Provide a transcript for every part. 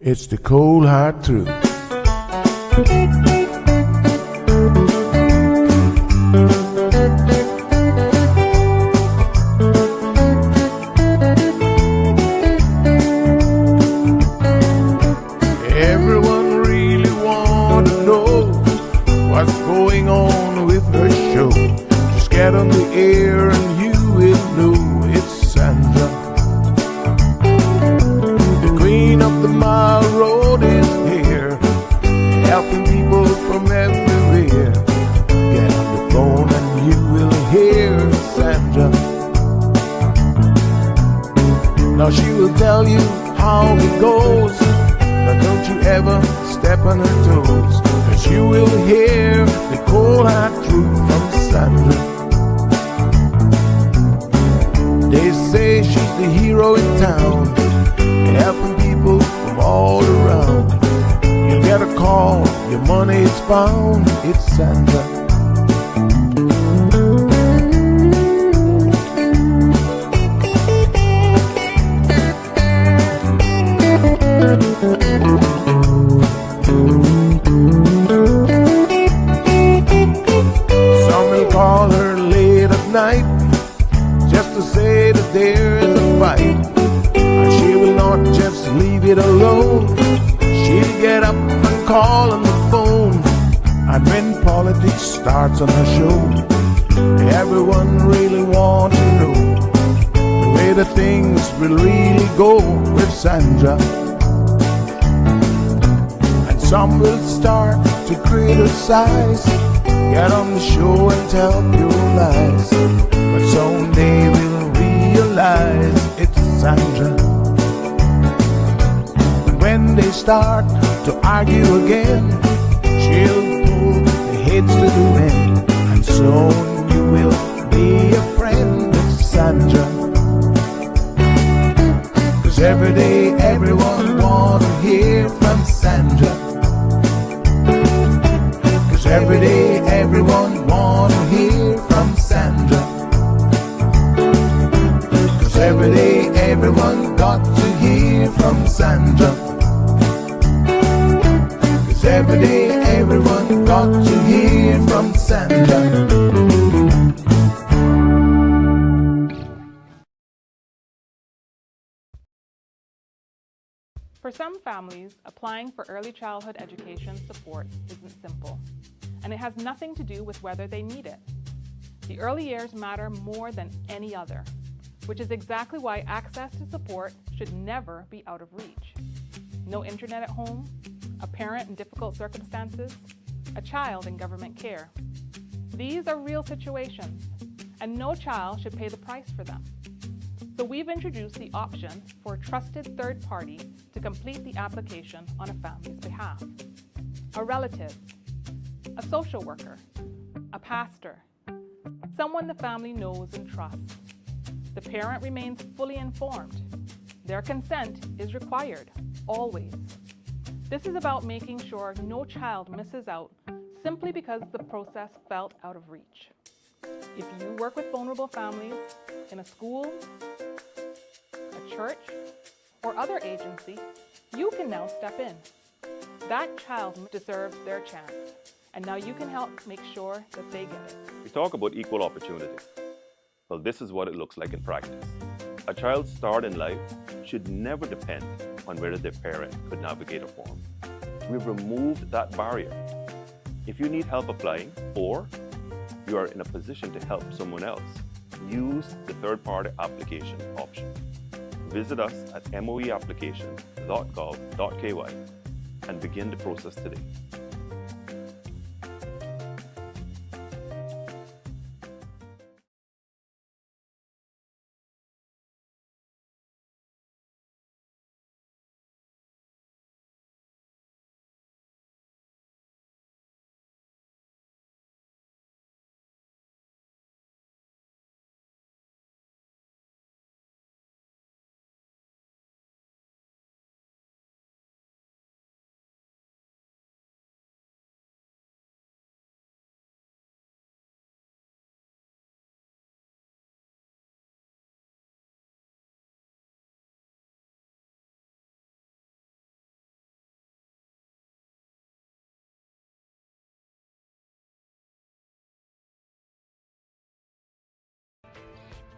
It's the cold hard truth. Everyone really want to know what's going on with her show. Just get on the air and you will know it's Sandra. The queen of the mile road is here, helping people from everywhere. Get on the phone and you will hear Sandra. Now she will tell you how it goes, but don't you ever step on her toes, 'cause you will hear the cold hard truth from Sandra. They say she's the hero in town, helping people from all around. You get a call, your money is found, it's Sandra. Some will call her late at night just to say that there is a fight, and she will not just leave it alone. She'll get up and call on the phone, and when politics starts on her show, everyone really wants to know the way the things will really go with Sandra. Some will start to criticize, get on the show and tell pure lies, but soon they will realize it's Sandra. And when they start to argue again, she'll pull the heads to the wind, and soon you will be a friend of Sandra. 'Cause every day everyone wanna hear from Sandra. Every day everyone wanna hear from Sandra. 'Cause every day everyone got to hear from Sandra. 'Cause every day everyone got to hear from Sandra. For some families, applying for early childhood education support isn't simple, and it has nothing to do with whether they need it. The early years matter more than any other, which is exactly why access to support should never be out of reach. No internet at home, a parent in difficult circumstances, a child in government care. These are real situations, and no child should pay the price for them. So we've introduced the option for a trusted third party to complete the application on a family's behalf. A relative, a social worker, a pastor, someone the family knows and trusts. The parent remains fully informed. Their consent is required, always. This is about making sure no child misses out simply because the process felt out of reach. If you work with vulnerable families in a school, a church, or other agency, you can now step in. That child deserves their chance, and now you can help make sure that they get it. We talk about equal opportunity. Well, this is what it looks like in practice. A child's start in life should never depend on whether their parent could navigate a form. We've removed that barrier. If you need help applying, or you are in a position to help someone else, use the third-party application option. Visit us at moeapplication.gov.ky and begin the process today.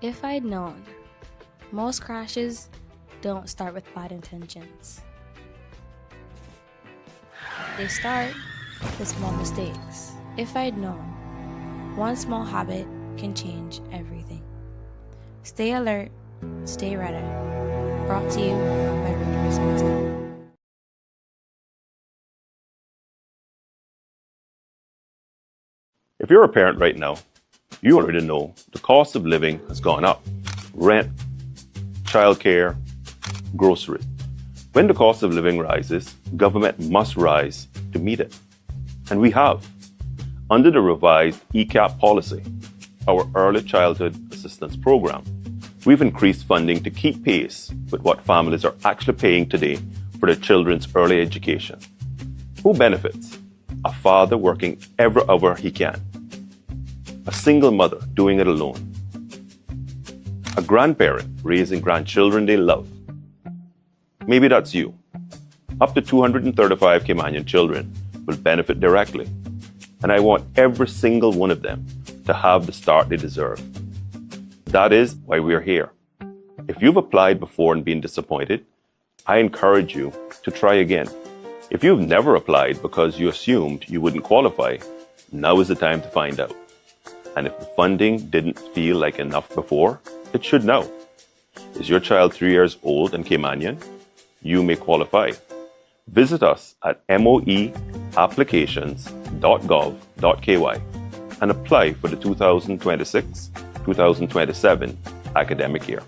If I'd known, most crashes don't start with bad intentions. They start with small mistakes. If I'd known, one small habit can change everything. Stay alert, stay ready. Brought to you by Road Responsible. If you're a parent right now, you already know the cost of living has gone up. Rent, childcare, groceries. When the cost of living rises, government must rise to meet it. And we have. Under the revised ECAP policy, our Early Childhood Assistance Program, we've increased funding to keep pace with what families are actually paying today for their children's early education. Who benefits? A father working every hour he can. A single mother doing it alone. A grandparent raising grandchildren they love. Maybe that's you. Up to 235 Caymanian children will benefit directly. And I want every single one of them to have the start they deserve. That is why we're here. If you've applied before and been disappointed, I encourage you to try again. If you've never applied because you assumed you wouldn't qualify, now is the time to find out. And if the funding didn't feel like enough before, it should now. Is your child 3 years old and Caymanian? You may qualify. Visit us at moeapplications.gov.ky and apply for the 2026-2027 academic year.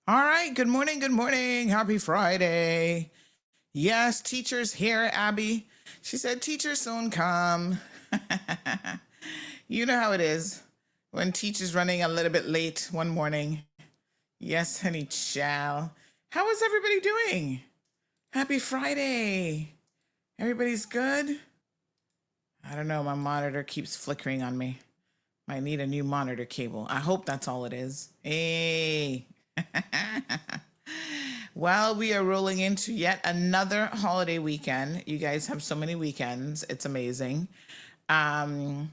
All right. Good morning. Good morning. Happy Friday. Yes, teacher's here, Abby. She said, teacher soon come. You know how it is when teacher's running a little bit late one morning. Yes, honey child. How is everybody doing? Happy Friday. Everybody's good? I don't know. My monitor keeps flickering on me. Might need a new monitor cable. I hope that's all it is. Hey. Well, we are rolling into yet another holiday weekend. You guys have so many weekends. It's amazing. Low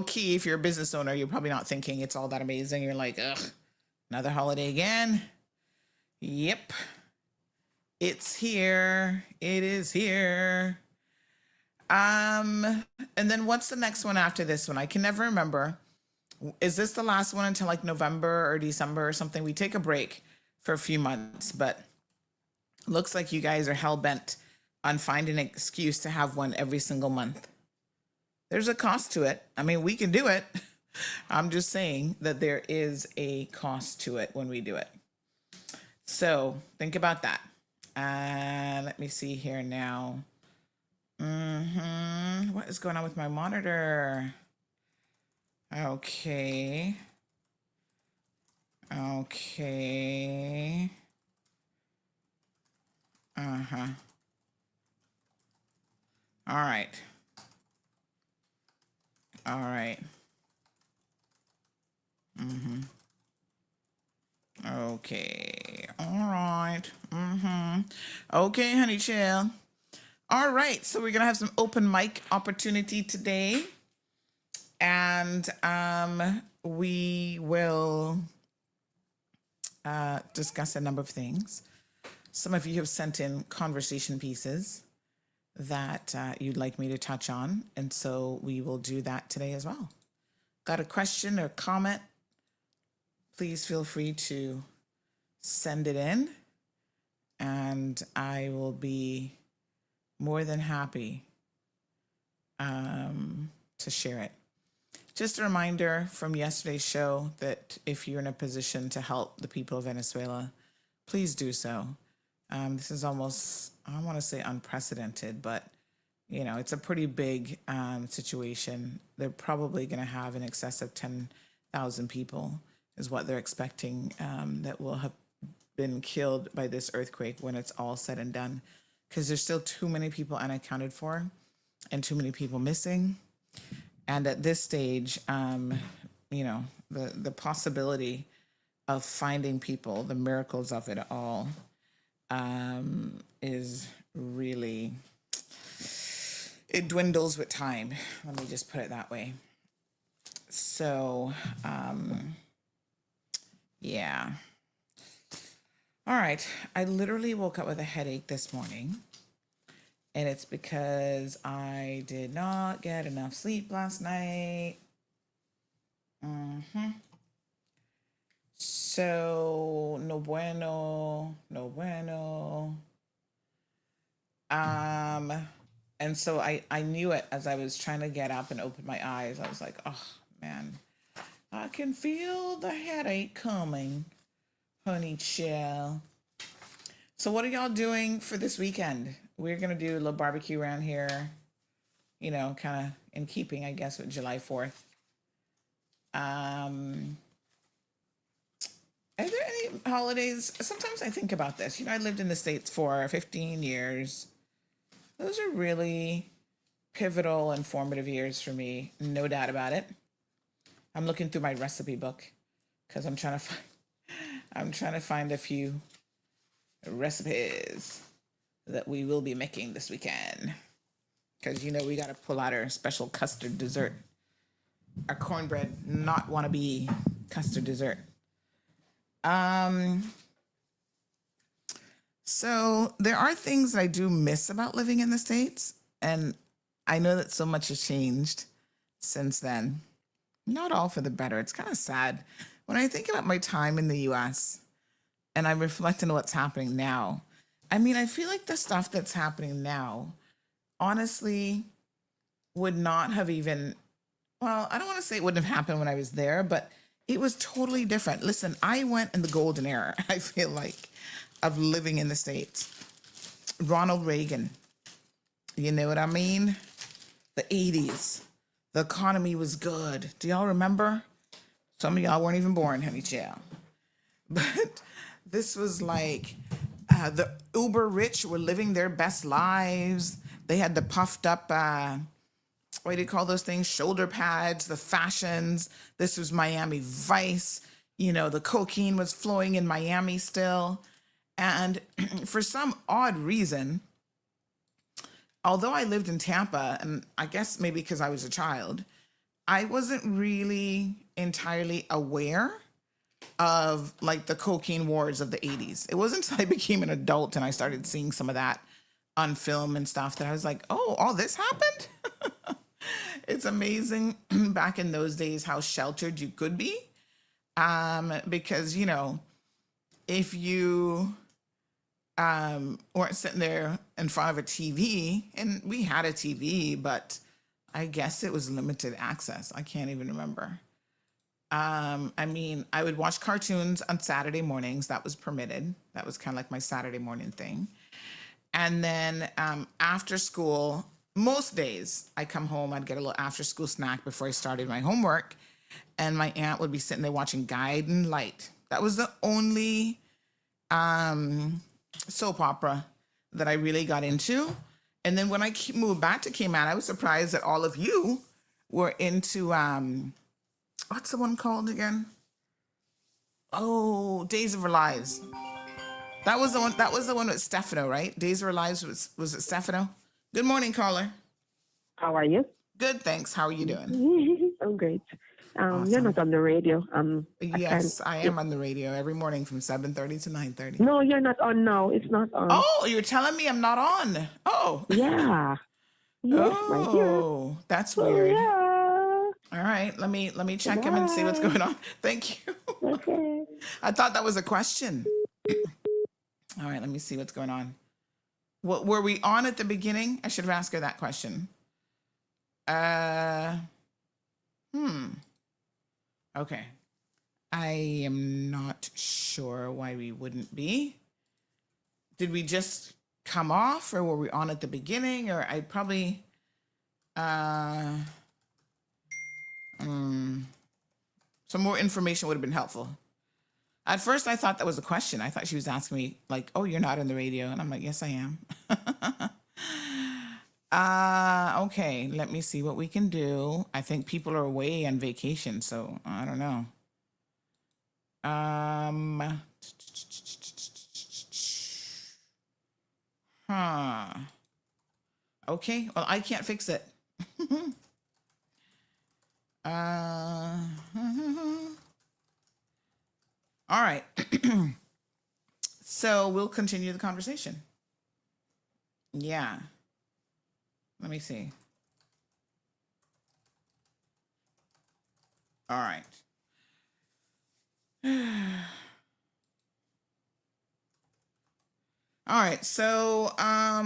key, if you're a business owner, you're probably not thinking it's all that amazing. You're like, ugh, another holiday again. Yep. It's here. It is here. And then what's the next one after this one? I can never remember. Is this the last one until like November or December or something? We take a break for a few months, but looks like you guys are hell-bent on finding an excuse to have one every single month. There's a cost to it. I mean, we can do it. I'm just saying that there is a cost to it when we do it. So think about that. Let me see here now. What is going on with my monitor? Okay. All right. Okay. All right. Okay, honey chill. All right. So we're going to have some open mic opportunity today. And we will discuss a number of things. Some of you have sent in conversation pieces that you'd like me to touch on. And so we will do that today as well. Got a question or comment? Please feel free to send it in. And I will be more than happy to share it. Just a reminder from yesterday's show that if you're in a position to help the people of Venezuela, please do so. This is almost, I don't want to say unprecedented, but it's a pretty big situation. They're probably going to have in excess of 10,000 people is what they're expecting that will have been killed by this earthquake when it's all said and done, because there's still too many people unaccounted for and too many people missing. And at this stage, the possibility of finding people, the miracles of it all, is really, it dwindles with time. Let me just put it that way. So, yeah. All right. I literally woke up with a headache this morning, and it's because I did not get enough sleep last night. So, no bueno, no bueno. And so I knew it as I was trying to get up and open my eyes. I was like, oh man, I can feel the headache coming, honey chill. So what are y'all doing for this weekend? We're gonna do a little barbecue around here, you know, kind of in keeping, I guess, with July 4th. Are there any holidays? Sometimes I think about this. You know, I lived in the States for 15 years. Those are really pivotal and formative years for me, no doubt about it. I'm looking through my recipe book because I'm trying to find a few recipes that we will be making this weekend. Because, you know, we got to pull out our special custard dessert. Our cornbread, not wannabe custard dessert. So there are things that I do miss about living in the States. And I know that so much has changed since then. Not all for the better. It's kind of sad. When I think about my time in the US and I reflect on what's happening now, I mean, I feel like the stuff that's happening now, honestly, would not have even, well, I don't want to say it wouldn't have happened when I was there, but it was totally different. Listen, I went in the golden era, I feel like, of living in the States. Ronald Reagan, you know what I mean? The 80s. The economy was good. Do y'all remember? Some of y'all weren't even born, honey child. But this was like the uber rich were living their best lives. They had the puffed up, what do you call those things? Shoulder pads, the fashions. This was Miami Vice. You know, the cocaine was flowing in Miami still. And for some odd reason, although I lived in Tampa, and I guess maybe because I was a child, I wasn't really entirely aware of like the cocaine wars of the 80s. It wasn't until I became an adult and I started seeing some of that on film and stuff that I was like, oh, all this happened? It's amazing back in those days how sheltered you could be. Because, you know, if you weren't sitting there in front of a TV, and we had a TV, but I guess it was limited access. I can't even remember. I mean, I would watch cartoons on Saturday mornings. That was permitted. That was kind of like my Saturday morning thing. And then after school, most days I come home, I'd get a little after school snack before I started my homework. And my aunt would be sitting there watching Guiding Light. That was the only soap opera that I really got into. And then when I moved back to Cayman, I was surprised that all of you were into, what's the one called again? Oh, Days of Our Lives. That was the one with Stefano, right? Days of Our Lives was it Stefano? Good morning, caller. How are you? Good, thanks. How are you doing? I'm great. Awesome. You're not on the radio. Yes, I am on the radio every morning from 7:30 to 9:30. No, you're not on now. It's not on. Oh, you're telling me I'm not on? Oh. Yeah. Yes, right here. Oh, that's weird. Yeah. All right, let me check him and see what's going on. Thank you. Okay. I thought that was a question. All right, let me see what's going on. What were we on at the beginning? I should have asked her that question. Okay. I am not sure why we wouldn't be. Did we just come off, or were we on at the beginning? Or I probably some more information would have been helpful. At first, I thought that was a question. I thought she was asking me, like, oh, you're not on the radio. And I'm like, yes, I am. Okay, let me see what we can do. I think people are away on vacation, so I don't know. Huh. Okay. Well, I can't fix it. All right. So we'll continue the conversation. Yeah. Let me see. All right. All right. So, all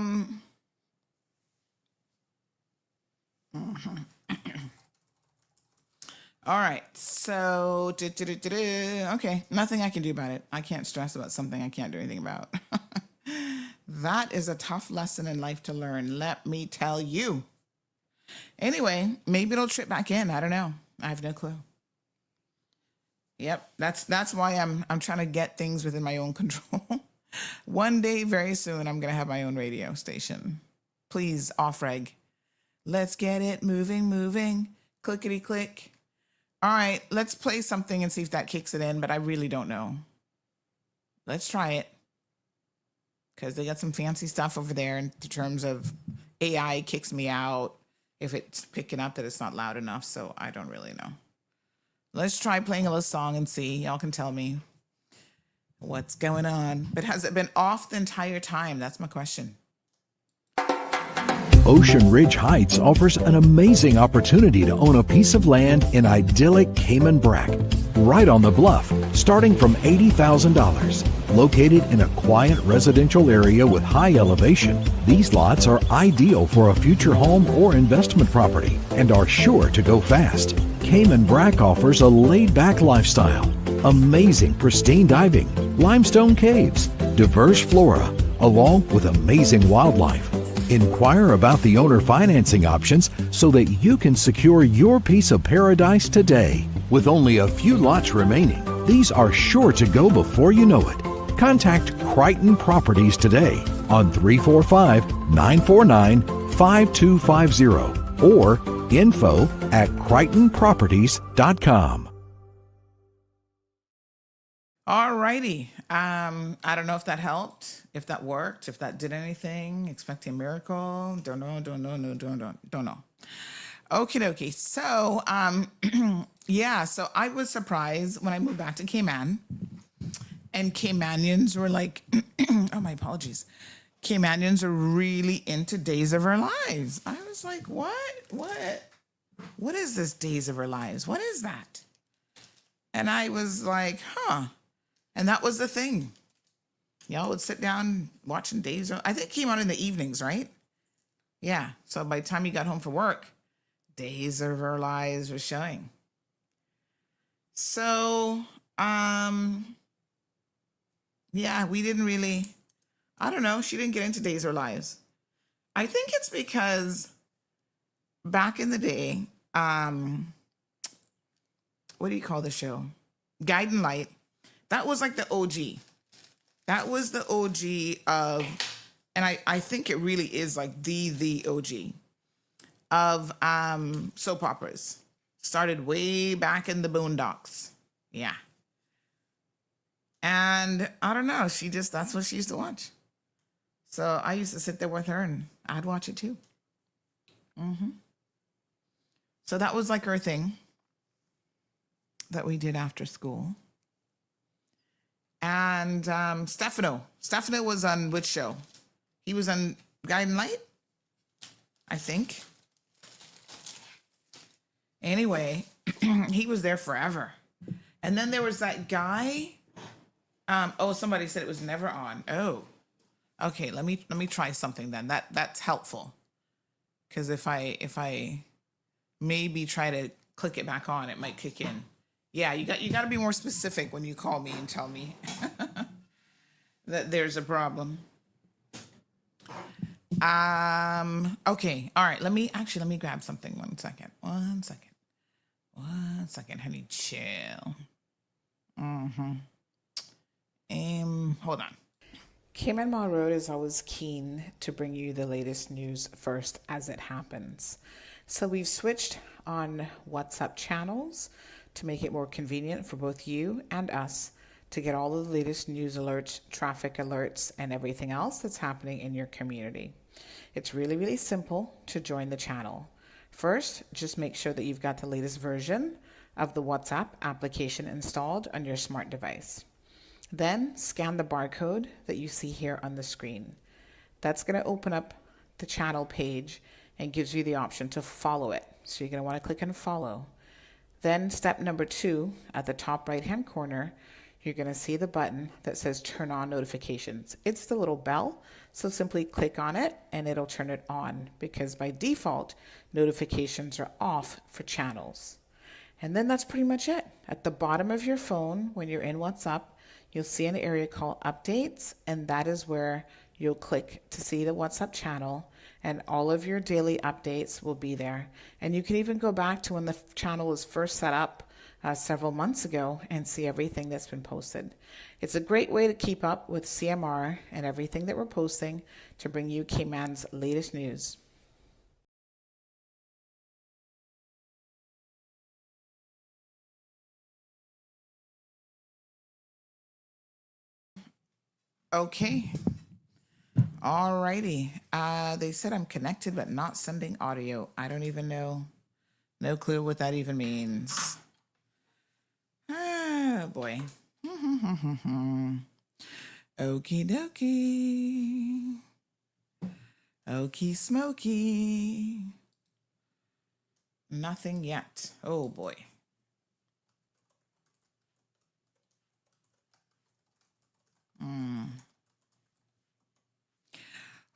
right. So, okay. Nothing I can do about it. I can't stress about something I can't do anything about. That is a tough lesson in life to learn, let me tell you. Anyway, maybe it'll trip back in. I don't know. I have no clue. Yep, that's why I'm trying to get things within my own control. One day, very soon, I'm gonna have my own radio station. Please, off reg. Let's get it moving. Clickety click. All right, let's play something and see if that kicks it in, but I really don't know. Let's try it. Because they got some fancy stuff over there in terms of AI kicks me out if it's picking up that it's not loud enough, so I don't really know. Let's try playing a little song and see. Y'all can tell me what's going on. But has it been off the entire time? That's my question. Ocean Ridge Heights offers an amazing opportunity to own a piece of land in idyllic Cayman Brac, right on the bluff, starting from $80,000. Located in a quiet residential area with high elevation, these lots are ideal for a future home or investment property and are sure to go fast. Cayman Brac offers a laid-back lifestyle, amazing pristine diving, limestone caves, diverse flora, along with amazing wildlife. Inquire about the owner financing options so that you can secure your piece of paradise today. With only a few lots remaining, these are sure to go before you know it. Contact Crichton Properties today on 345-949-5250 or info@crichtonproperties.com. All righty. I don't know if that helped, if that worked, if that did anything. Expecting a miracle. Don't know. Okie dokie. So, yeah, so I was surprised when I moved back to Cayman. And Caymanians were like, oh, my apologies. Caymanians are really into Days of Our Lives. I was like, what? What is this Days of Our Lives? What is that? And I was like, huh. And that was the thing. Y'all would sit down watching Days of... I think it came out in the evenings, right? Yeah. So by the time you got home from work, Days of Our Lives was showing. So, yeah, we didn't really... I don't know. She didn't get into Days of Our Lives. I think it's because back in the day, what do you call the show? Guiding Light. That was like the OG. That was the OG of, and I think it really is like the OG of soap operas. Started way back in the Boondocks. Yeah. And I don't know, that's what she used to watch. So I used to sit there with her and I'd watch it too. So that was like her thing that we did after school. And Stefano was on which show? He was on Guiding Light, I think. Anyway, he was there forever. And then there was that guy. Somebody said it was never on. Oh, okay. Let me try something then. That's helpful. Because if I maybe try to click it back on, it might kick in. Yeah, you got to be more specific when you call me and tell me that there's a problem. Okay. All right. Let me grab something. One second, honey. Chill. Hold on. Cayman Mall Road is always keen to bring you the latest news first as it happens. So we've switched on WhatsApp channels to make it more convenient for both you and us to get all of the latest news alerts, traffic alerts, and everything else that's happening in your community. It's really, really simple to join the channel. First, just make sure that you've got the latest version of the WhatsApp application installed on your smart device. Then scan the barcode that you see here on the screen. That's going to open up the channel page and gives you the option to follow it. So you're going to want to click on follow. Then step number 2, at the top right hand corner, you're going to see the button that says turn on notifications. It's the little bell, so simply click on it and it'll turn it on, because by default notifications are off for channels. And then that's pretty much it. At the bottom of your phone, when you're in WhatsApp, you'll see an area called updates, and that is where you'll click to see the WhatsApp channel, and all of your daily updates will be there. And you can even go back to when the channel was first set up several months ago and see everything that's been posted. It's a great way to keep up with CMR and everything that we're posting to bring you Cayman's latest news. Okay. Alrighty. They said I'm connected but not sending audio. I don't even know. No clue what that even means. Oh boy. Okie dokie. Okie smoky. Nothing yet. Oh boy.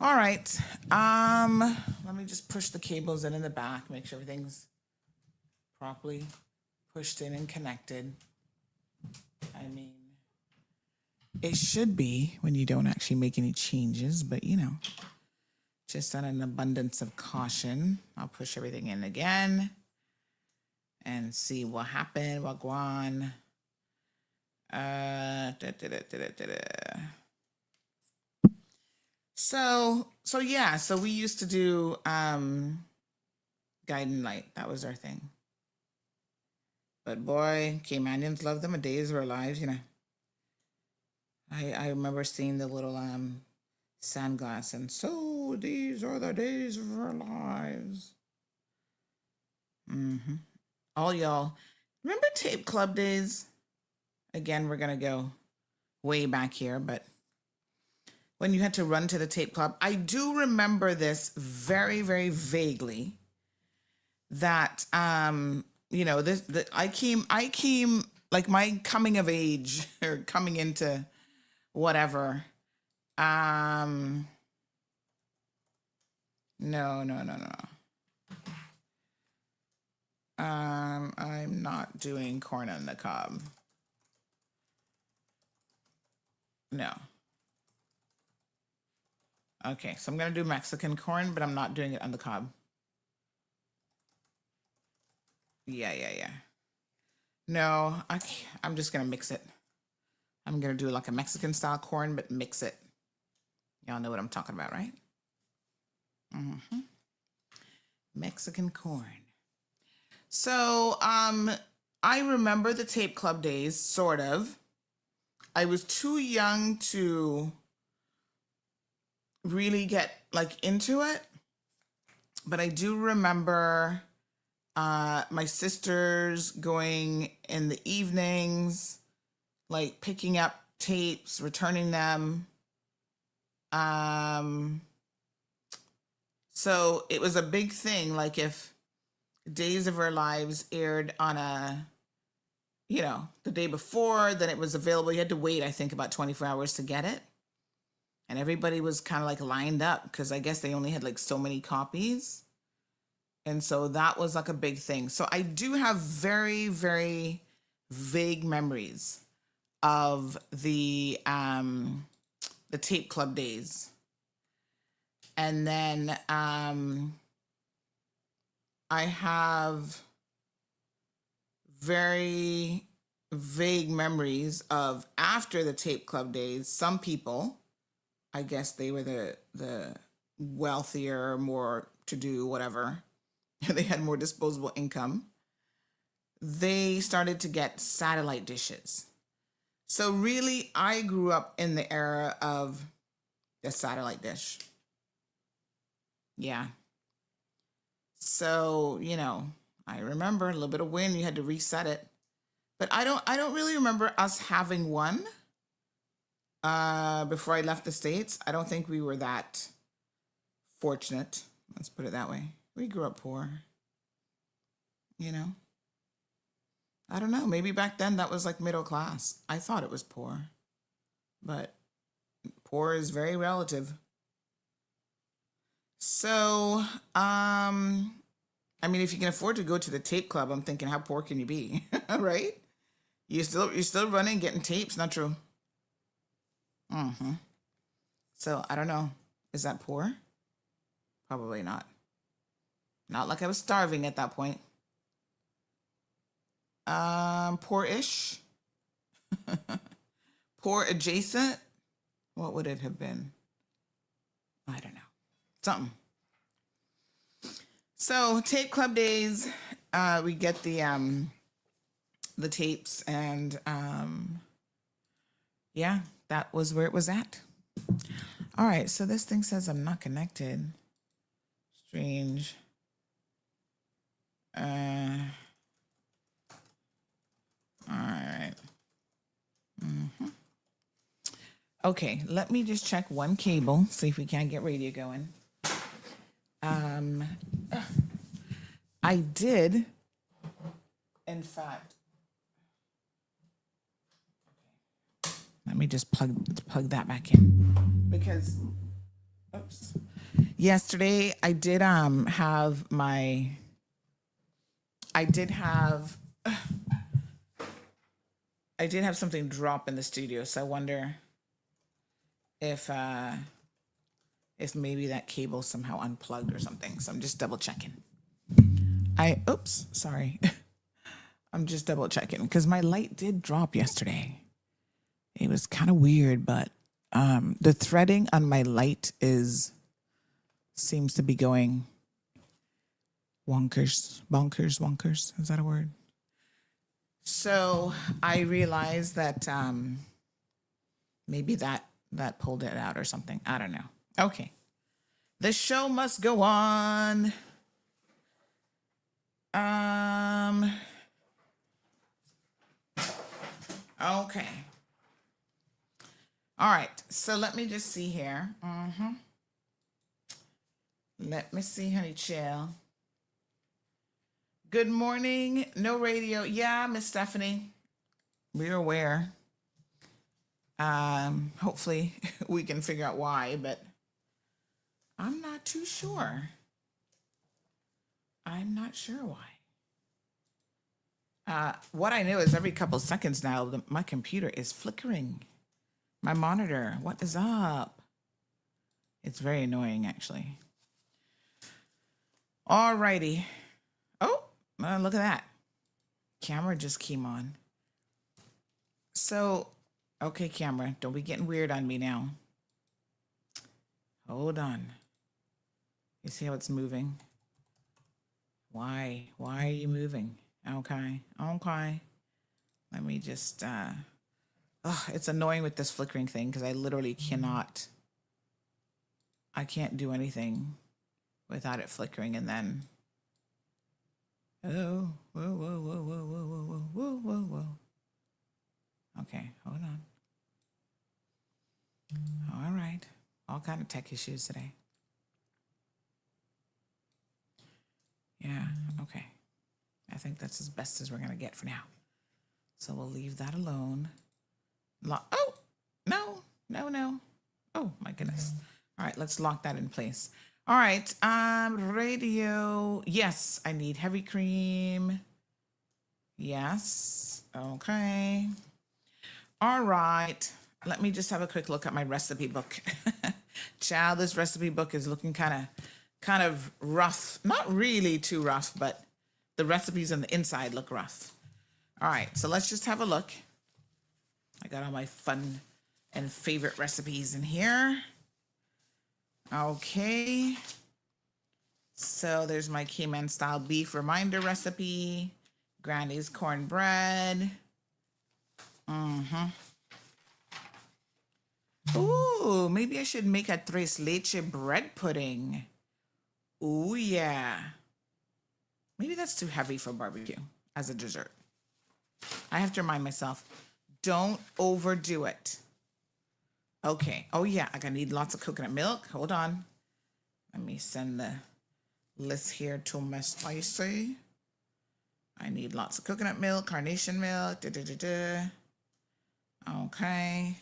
All right. Let me just push the cables in the back, make sure everything's properly pushed in and connected. I mean, it should be when you don't actually make any changes, but you know, just on an abundance of caution, I'll push everything in again and see what happened, what go on. So we used to do guiding light. That was our thing. But boy, Caymanians love them a days of our lives, you know. I remember seeing the little sandglass, and so these are the days of our lives. All y'all remember Tape Club days? Again, we're gonna go way back here, but when you had to run to the tape club, I do remember this very, very vaguely. That you know, I came like my coming of age or coming into whatever. No. I'm not doing corn on the cob. No. Okay, so I'm gonna do Mexican corn, but I'm not doing it on the cob. Yeah. No, I'm just gonna mix it. I'm gonna do like a Mexican style corn, but mix it. Y'all know what I'm talking about, right? Mexican corn. So, I remember the Tape Club days, sort of. I was too young to really get like into it, but I do remember my sisters going in the evenings, like picking up tapes, returning them. So it was a big thing. Like if Days of Our Lives aired on the day before, then it was available. You had to wait, I think, about 24 hours to get it. And everybody was kind of like lined up because I guess they only had like so many copies. And so that was like a big thing. So I do have very, very vague memories of the Tape Club days. And then I have very vague memories of after the Tape Club days. Some people, I guess they were the wealthier, more to do, whatever. They had more disposable income. They started to get satellite dishes. So really, I grew up in the era of the satellite dish. Yeah. So, you know, I remember a little bit of wind, you had to reset it. But I don't really remember us having one before I left the States. I don't think we were that fortunate. Let's put it that way. We grew up poor. You know? I don't know. Maybe back then that was like middle class. I thought it was poor. But poor is very relative. So, I mean, if you can afford to go to the tape club, I'm thinking, how poor can you be, right? You're still running, getting tapes. Not true. So I don't know. Is that poor? Probably not. Not like I was starving at that point. Poor-ish. Poor adjacent. What would it have been? I don't know. Something. So tape club days, we get the tapes, and yeah, that was where it was at. All right, so this thing says I'm not connected. Strange. All right. Okay, let me just check one cable, see if we can't get radio going. I did, in fact. Let me just plug that back in, because, oops. Yesterday I did have something drop in the studio, so I wonder if maybe that cable somehow unplugged or something. So I'm just double checking. Sorry. I'm just double checking because my light did drop yesterday. It was kind of weird, but the threading on my light seems to be going bonkers. Is that a word? So I realized that maybe that pulled it out or something. I don't know. Okay. The show must go on. Okay. All right. So let me just see here. Let me see, honey chill. Good morning. No radio. Yeah, Miss Stephanie. We're aware. Hopefully we can figure out why, but I'm not too sure. I'm not sure why. What I know is every couple seconds now, my computer is flickering. My monitor, what is up? It's very annoying, actually. All righty. Oh, look at that. Camera just came on. So, okay, camera, don't be getting weird on me now. Hold on. You see how it's moving? Why? Why are you moving? Okay. Let me just, it's annoying with this flickering thing because I literally I can't do anything without it flickering, and then, whoa. Okay, hold on. All right. All kind of tech issues today. Yeah, okay. I think that's as best as we're going to get for now. So we'll leave that alone. Oh, no. Oh, my goodness. All right, let's lock that in place. All right, radio. Yes, I need heavy cream. Yes, okay. All right, let me just have a quick look at my recipe book. Child, this recipe book is looking kind of rough. Not really too rough, but the recipes on the inside look rough. All right, so let's just have a look. I got all my fun and favorite recipes in here. Okay. So there's my Cayman style beef reminder recipe, Granny's cornbread. Ooh, maybe I should make a tres leche bread pudding. Ooh, yeah. Maybe that's too heavy for barbecue as a dessert. I have to remind myself, don't overdo it. Okay. Oh, yeah. I'm going to need lots of coconut milk. Hold on. Let me send the list here to Miss Spicy. I need lots of coconut milk, carnation milk. Okay.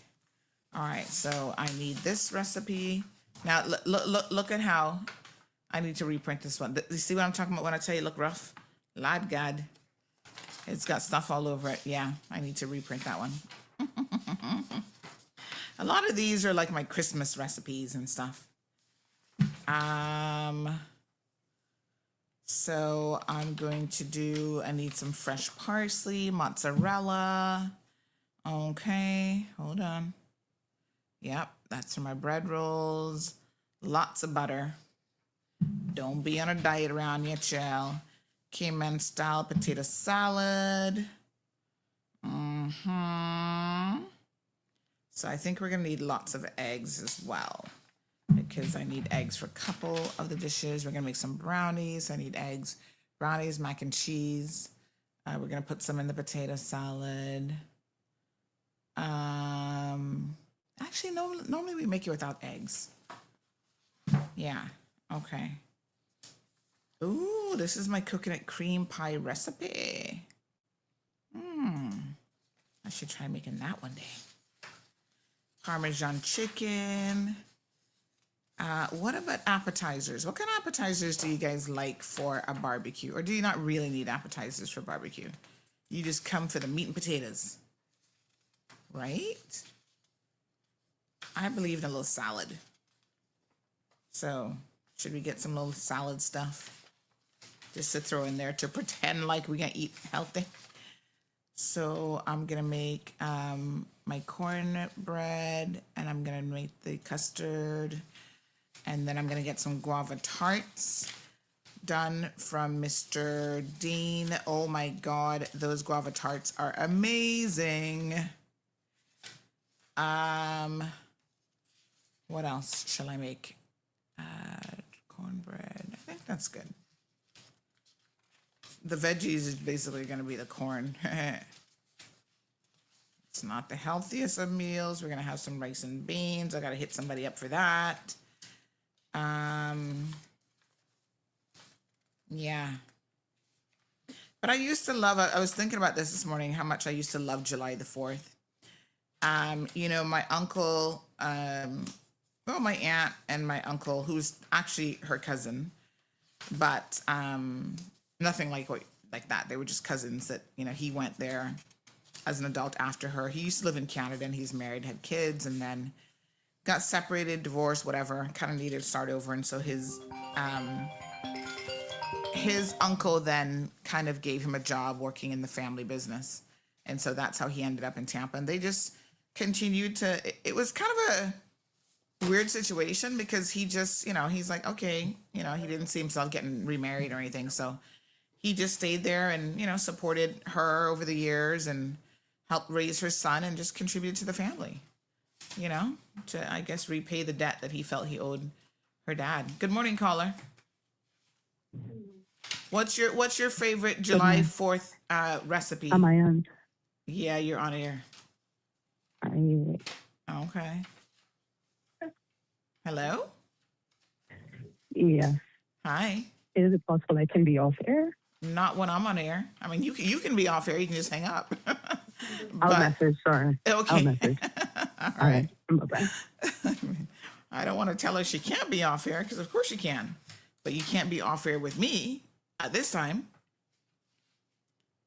All right. So I need this recipe. Now, look at how I need to reprint this one. You see what I'm talking about when I tell you look rough? Lord God. It's got stuff all over it. Yeah, I need to reprint that one. A lot of these are like my Christmas recipes and stuff. So I'm going to do, I need some fresh parsley, mozzarella. Okay, hold on. Yep, that's for my bread rolls. Lots of butter. Don't be on a diet around here, child. Cayman style potato salad. So I think we're gonna need lots of eggs as well, because I need eggs for a couple of the dishes. We're gonna make some brownies. I need eggs, brownies, mac and cheese. We're gonna put some in the potato salad. Actually, normally we make it without eggs. Yeah, okay. Ooh, this is my coconut cream pie recipe. I should try making that one day. Parmesan chicken. What about appetizers? What kind of appetizers do you guys like for a barbecue? Or do you not really need appetizers for barbecue? You just come for the meat and potatoes, right? I believe in a little salad. So should we get some little salad stuff just to throw in there to pretend like we're gonna eat healthy? So I'm gonna make my cornbread, and I'm gonna make the custard, and then I'm gonna get some guava tarts done from Mr. Dean. Oh my God, those guava tarts are amazing. What else shall I make? Cornbread. I think that's good. The veggies is basically going to be the corn. It's not the healthiest of meals. We're going to have some rice and beans. I got to hit somebody up for that. Yeah. But I used to love, I was thinking about this morning, how much I used to love July the 4th. You know, my uncle, well, my aunt and my uncle, who's actually her cousin, but nothing like that. They were just cousins that, you know, he went there as an adult after her. He used to live in Canada, and he's married, had kids, and then got separated, divorced, whatever, kind of needed to start over. And so his uncle then kind of gave him a job working in the family business. And so that's how he ended up in Tampa. And they just continued to, it was kind of a weird situation, because he just, you know, he's like, okay, you know, he didn't see himself getting remarried or anything. So he just stayed there and, you know, supported her over the years and helped raise her son and just contributed to the family, you know, to, I guess, repay the debt that he felt he owed her dad. Good morning, caller. What's your favorite July 4th recipe? Am I on? Yeah, you're on air. Okay. Hello? Yeah. Hi. Is it possible I can be off air? Not when I'm on air. I mean, you can be off air. You can just hang up. I'll message. Sorry. Okay. I'll message. All All right. right. Bye-bye. I don't want to tell her she can't be off air, because of course she can. But you can't be off air with me at this time.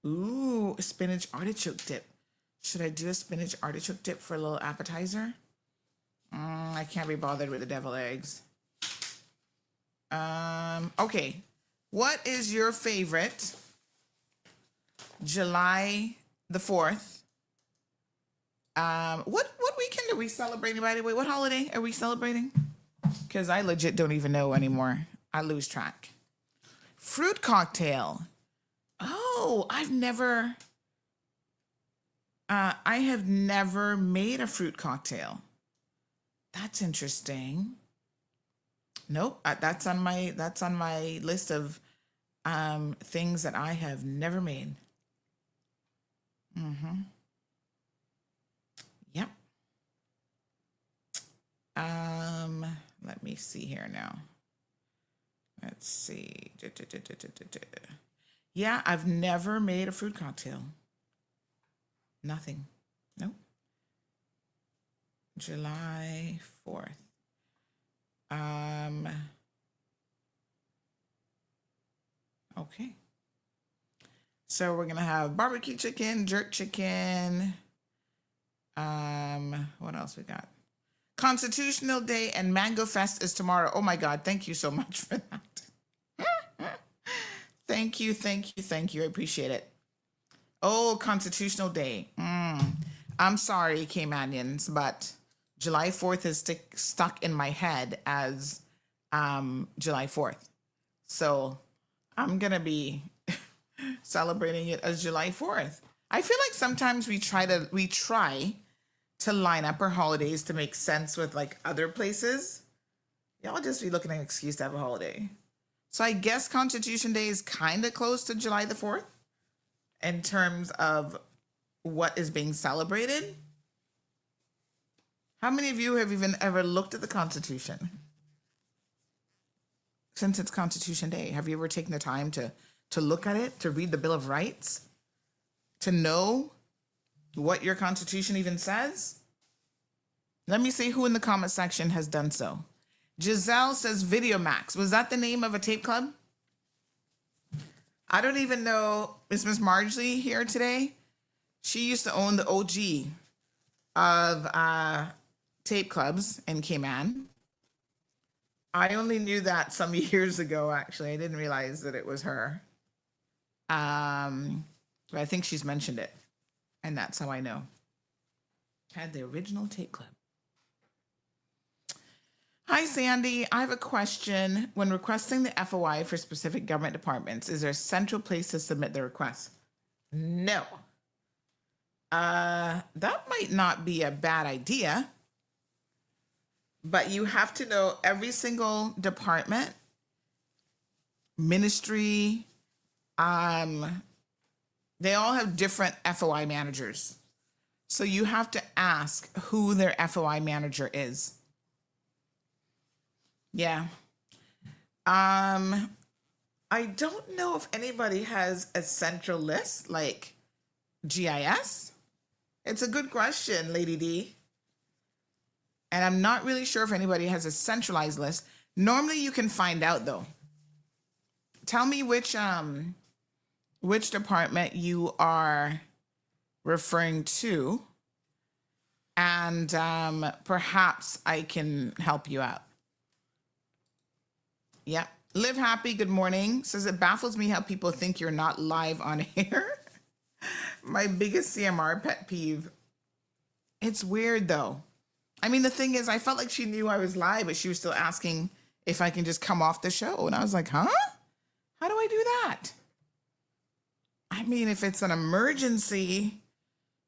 Ooh, a spinach artichoke dip. Should I do a spinach artichoke dip for a little appetizer? I can't be bothered with the deviled eggs. Okay. What is your favorite July the 4th? What weekend are we celebrating, by the way? What holiday are we celebrating? Because I legit don't even know anymore. I lose track. Fruit cocktail. Oh, I have never made a fruit cocktail. That's interesting. Nope, that's on my list of things that I have never made. Yep. Let me see here now. Let's see. Yeah, I've never made a fruit cocktail. Nothing. Nope. July 4th. Okay. So we're gonna have barbecue chicken, jerk chicken. What else we got? Constitutional Day and Mango Fest is tomorrow. Oh my God, thank you so much for that. Thank you. I appreciate it. Oh, Constitutional Day. I'm sorry, Caymanians, but July 4th is stuck in my head as July 4th. So I'm going to be celebrating it as July 4th. I feel like sometimes we try to line up our holidays to make sense with like other places. Y'all just be looking at an excuse to have a holiday. So I guess Constitution Day is kind of close to July the 4th in terms of what is being celebrated. How many of you have even ever looked at the Constitution? Since it's Constitution Day, have you ever taken the time to look at it, to read the Bill of Rights, to know what your Constitution even says? Let me see who in the comment section has done so. Giselle says Video Max. Was that the name of a tape club? I don't even know. Is Miss Marjorie here today? She used to own the OG of tape clubs in Cayman. I only knew that some years ago, actually. I didn't realize that it was her. But I think she's mentioned it. And that's how I know. Had the original tape club. Hi, Sandy. I have a question. When requesting the FOI for specific government departments, is there a central place to submit the request? No. That might not be a bad idea, but you have to know every single department, ministry, they all have different FOI managers. So you have to ask who their FOI manager is. Yeah. I don't know if anybody has a central list like GIS. It's a good question, Lady D. And I'm not really sure if anybody has a centralized list. Normally you can find out though. Tell me which department you are referring to, and perhaps I can help you out. Yep. Live Happy, good morning. Says it baffles me how people think you're not live on air. My biggest CMR pet peeve. It's weird though. I mean, the thing is, I felt like she knew I was live, but she was still asking if I can just come off the show. And I was like, huh? How do I do that? I mean, if it's an emergency,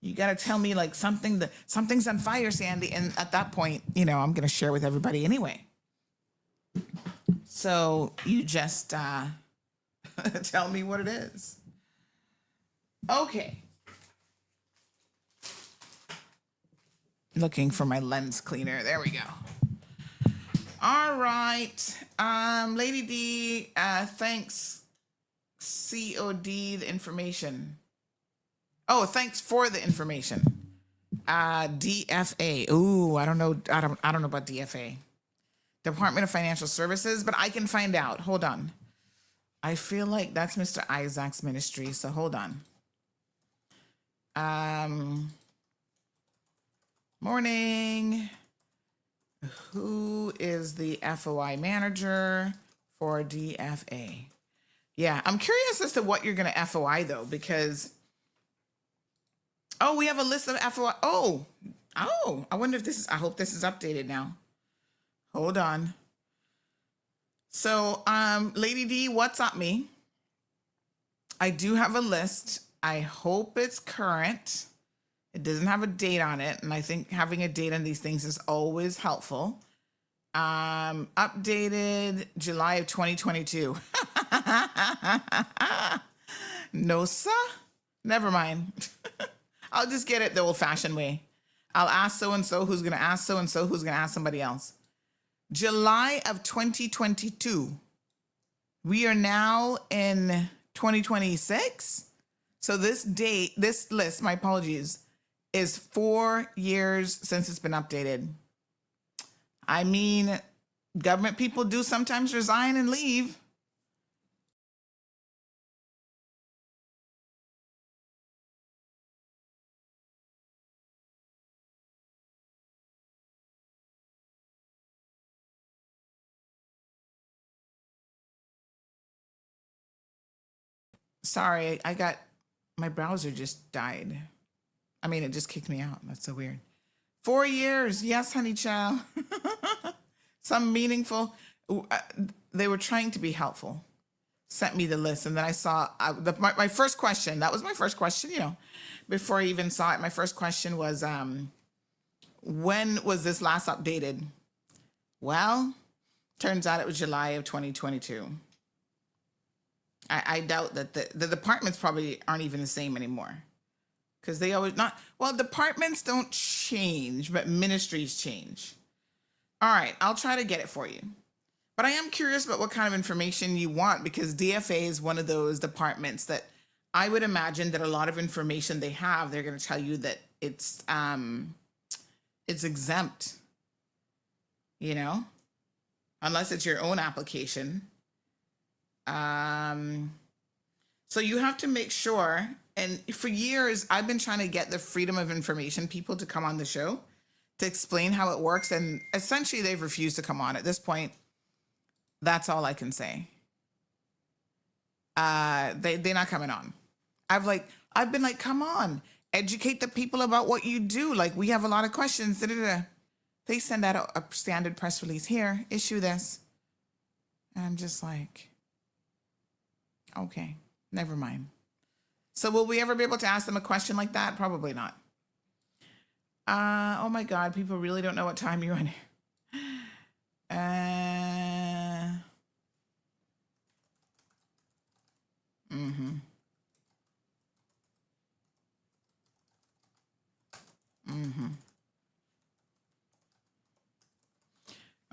you got to tell me like something's on fire, Sandy. And at that point, I'm going to share with everybody anyway. So you just tell me what it is. Okay. Looking for my lens cleaner. There we go. All right. Lady D, thanks. COD, the information. Oh, thanks for the information. DFA. Ooh, I don't know about DFA. Department of Financial Services, but I can find out. Hold on. I feel like that's Mr. Isaac's ministry, so hold on. Morning. Who is the FOI manager for DFA? Yeah, I'm curious as to what you're going to FOI though, because we have a list of FOI. Oh, I wonder if I hope this is updated now. Hold on. So, Lady D, what's up me? I do have a list. I hope it's current. It doesn't have a date on it, and I think having a date on these things is always helpful. Updated July of 2022. No, sir. Never mind. I'll just get it the old-fashioned way. I'll ask so-and-so who's going to ask so-and-so who's going to ask somebody else. July of 2022. We are now in 2026. So this list, my apologies, is 4 years since it's been updated. I mean, government people do sometimes resign and leave. Sorry, my browser just died. I mean, it just kicked me out. That's so weird. 4 years. Yes, honey child. Some meaningful. They were trying to be helpful. Sent me the list. And then I saw my first question. That was my first question, before I even saw it. My first question was, when was this last updated? Well, turns out it was July of 2022. I doubt that the departments probably aren't even the same anymore. Because they always departments don't change, but ministries change. All right, I'll try to get it for you. But I am curious about what kind of information you want, because DFA is one of those departments that I would imagine that a lot of information they have, they're going to tell you that it's exempt, unless it's your own application. So you have to make sure, and for years, I've been trying to get the Freedom of Information people to come on the show to explain how it works, and essentially they've refused to come on. At this point, that's all I can say. They're not coming on. I've been like, come on, educate the people about what you do. Like, we have a lot of questions. They send out a standard press release. Here, issue this. And I'm just like, okay, never mind. So will we ever be able to ask them a question like that? Probably not. Oh my God, people really don't know what time you're on.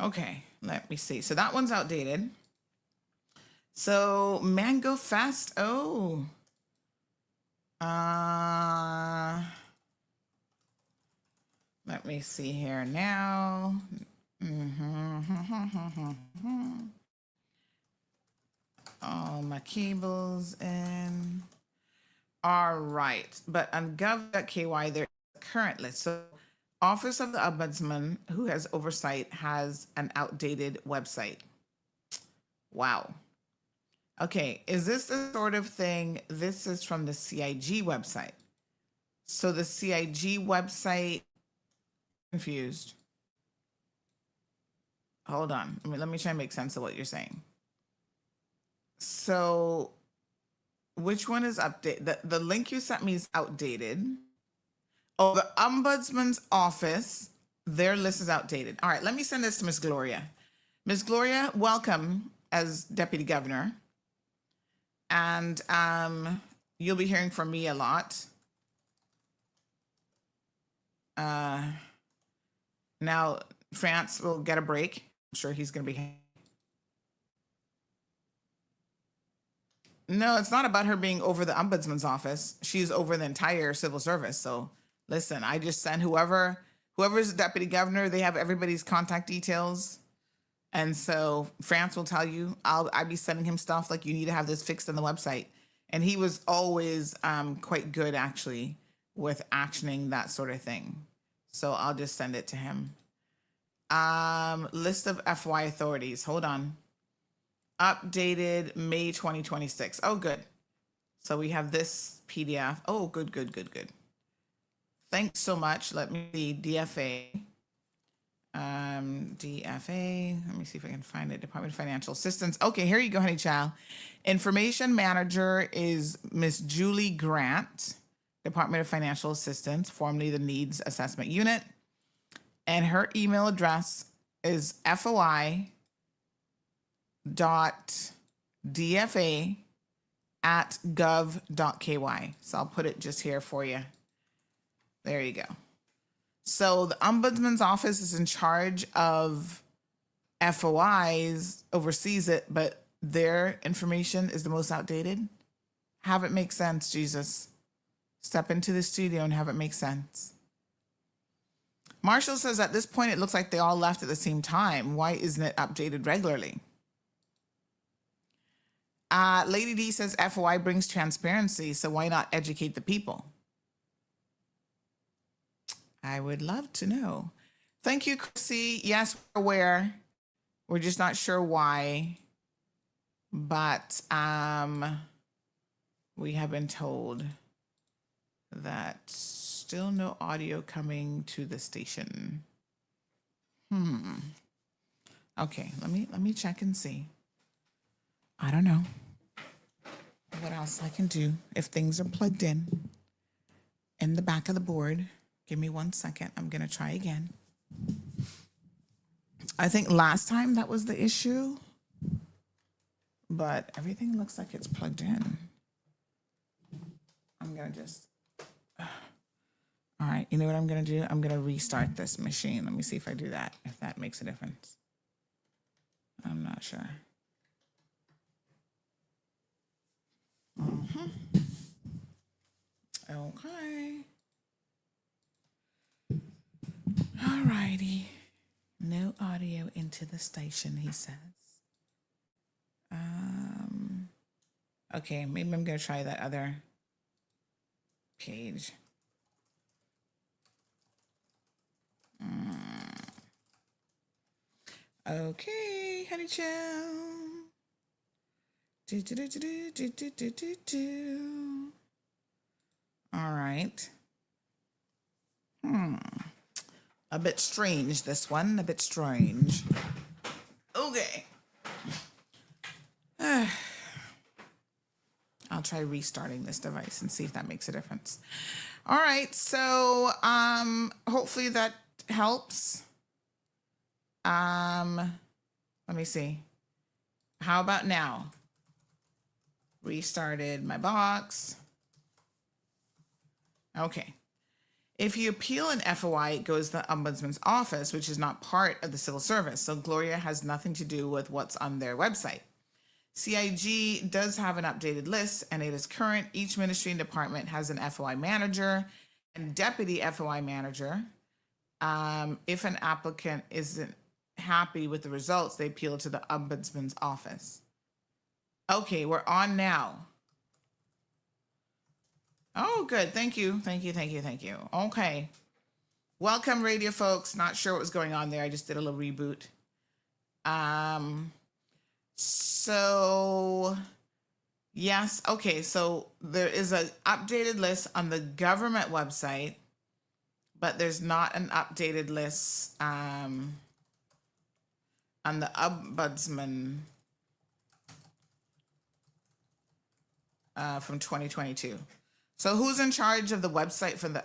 Okay, let me see. So that one's outdated. So Mango Fest. Oh. Let me see here now. All my cables in. All right. But on gov.ky, there's a current list. So Office of the Ombudsman, who has oversight, has an outdated website. Wow. Okay, is this the sort of thing? This is from the CIG website. So the CIG website, confused. Hold on. Let me try and make sense of what you're saying. So which one is updated? The link you sent me is outdated. Oh, the Ombudsman's office, their list is outdated. All right, let me send this to Miss Gloria. Miss Gloria, welcome as Deputy Governor. And you'll be hearing from me a lot. Now, France will get a break. I'm sure he's going to be. No, it's not about her being over the Ombudsman's office. She's over the entire civil service. So listen, I just send whoever's the deputy governor, they have everybody's contact details. And so France will tell you, I'll be sending him stuff like, you need to have this fixed on the website. And he was always quite good, actually, with actioning that sort of thing. So I'll just send it to him. List of FY authorities. Hold on. Updated May 2026. Oh, good. So we have this PDF. Oh, good. Thanks so much. Let me see. DFA. DFA. Let me see if I can find it. Department of Financial Assistance. Okay, here you go, honey child. Information manager is Miss Julie Grant. Department of Financial Assistance, formerly the Needs Assessment Unit. And her email address is foi.dfa@gov.ky. So I'll put it just here for you. There you go. So the Ombudsman's Office is in charge of FOIs, oversees it, but their information is the most outdated. Have it make sense, Jesus. Step into the studio and have it make sense. Marshall says at this point, it looks like they all left at the same time. Why isn't it updated regularly? Lady D says FOI brings transparency, so why not educate the people? I would love to know. Thank you, Chrissy. Yes, we're aware. We're just not sure why. But we have been told that still no audio coming to the station. Okay, let me check and see. I don't know what else I can do if things are plugged in the back of the board. Give me 1 second. I'm gonna try again. I think last time that was the issue, but everything looks like it's plugged in. I'm gonna just, all right, you know what I'm gonna do? I'm gonna restart this machine. Let me see if I do that, if that makes a difference. I'm not sure. Okay. All righty. No audio into the station, he says. Okay, maybe I'm gonna try that other page. Okay, honey chill. All right. A bit strange, this one. A bit strange. Okay. I'll try restarting this device and see if that makes a difference. All right, so hopefully that helps. Let me see. How about now? Restarted my box. Okay. If you appeal an FOI, it goes to the Ombudsman's Office, which is not part of the civil service. So Gloria has nothing to do with what's on their website. CIG does have an updated list, and it is current. Each ministry and department has an FOI manager and deputy FOI manager. If an applicant isn't happy with the results, they appeal to the Ombudsman's Office. Okay, we're on now. Oh, good. Thank you. Thank you. Thank you. Thank you. Okay. Welcome, radio folks. Not sure what was going on there. I just did a little reboot. So, yes. Okay. So there is an updated list on the government website, but there's not an updated list on the Ombudsman from 2022. So who's in charge of the website for the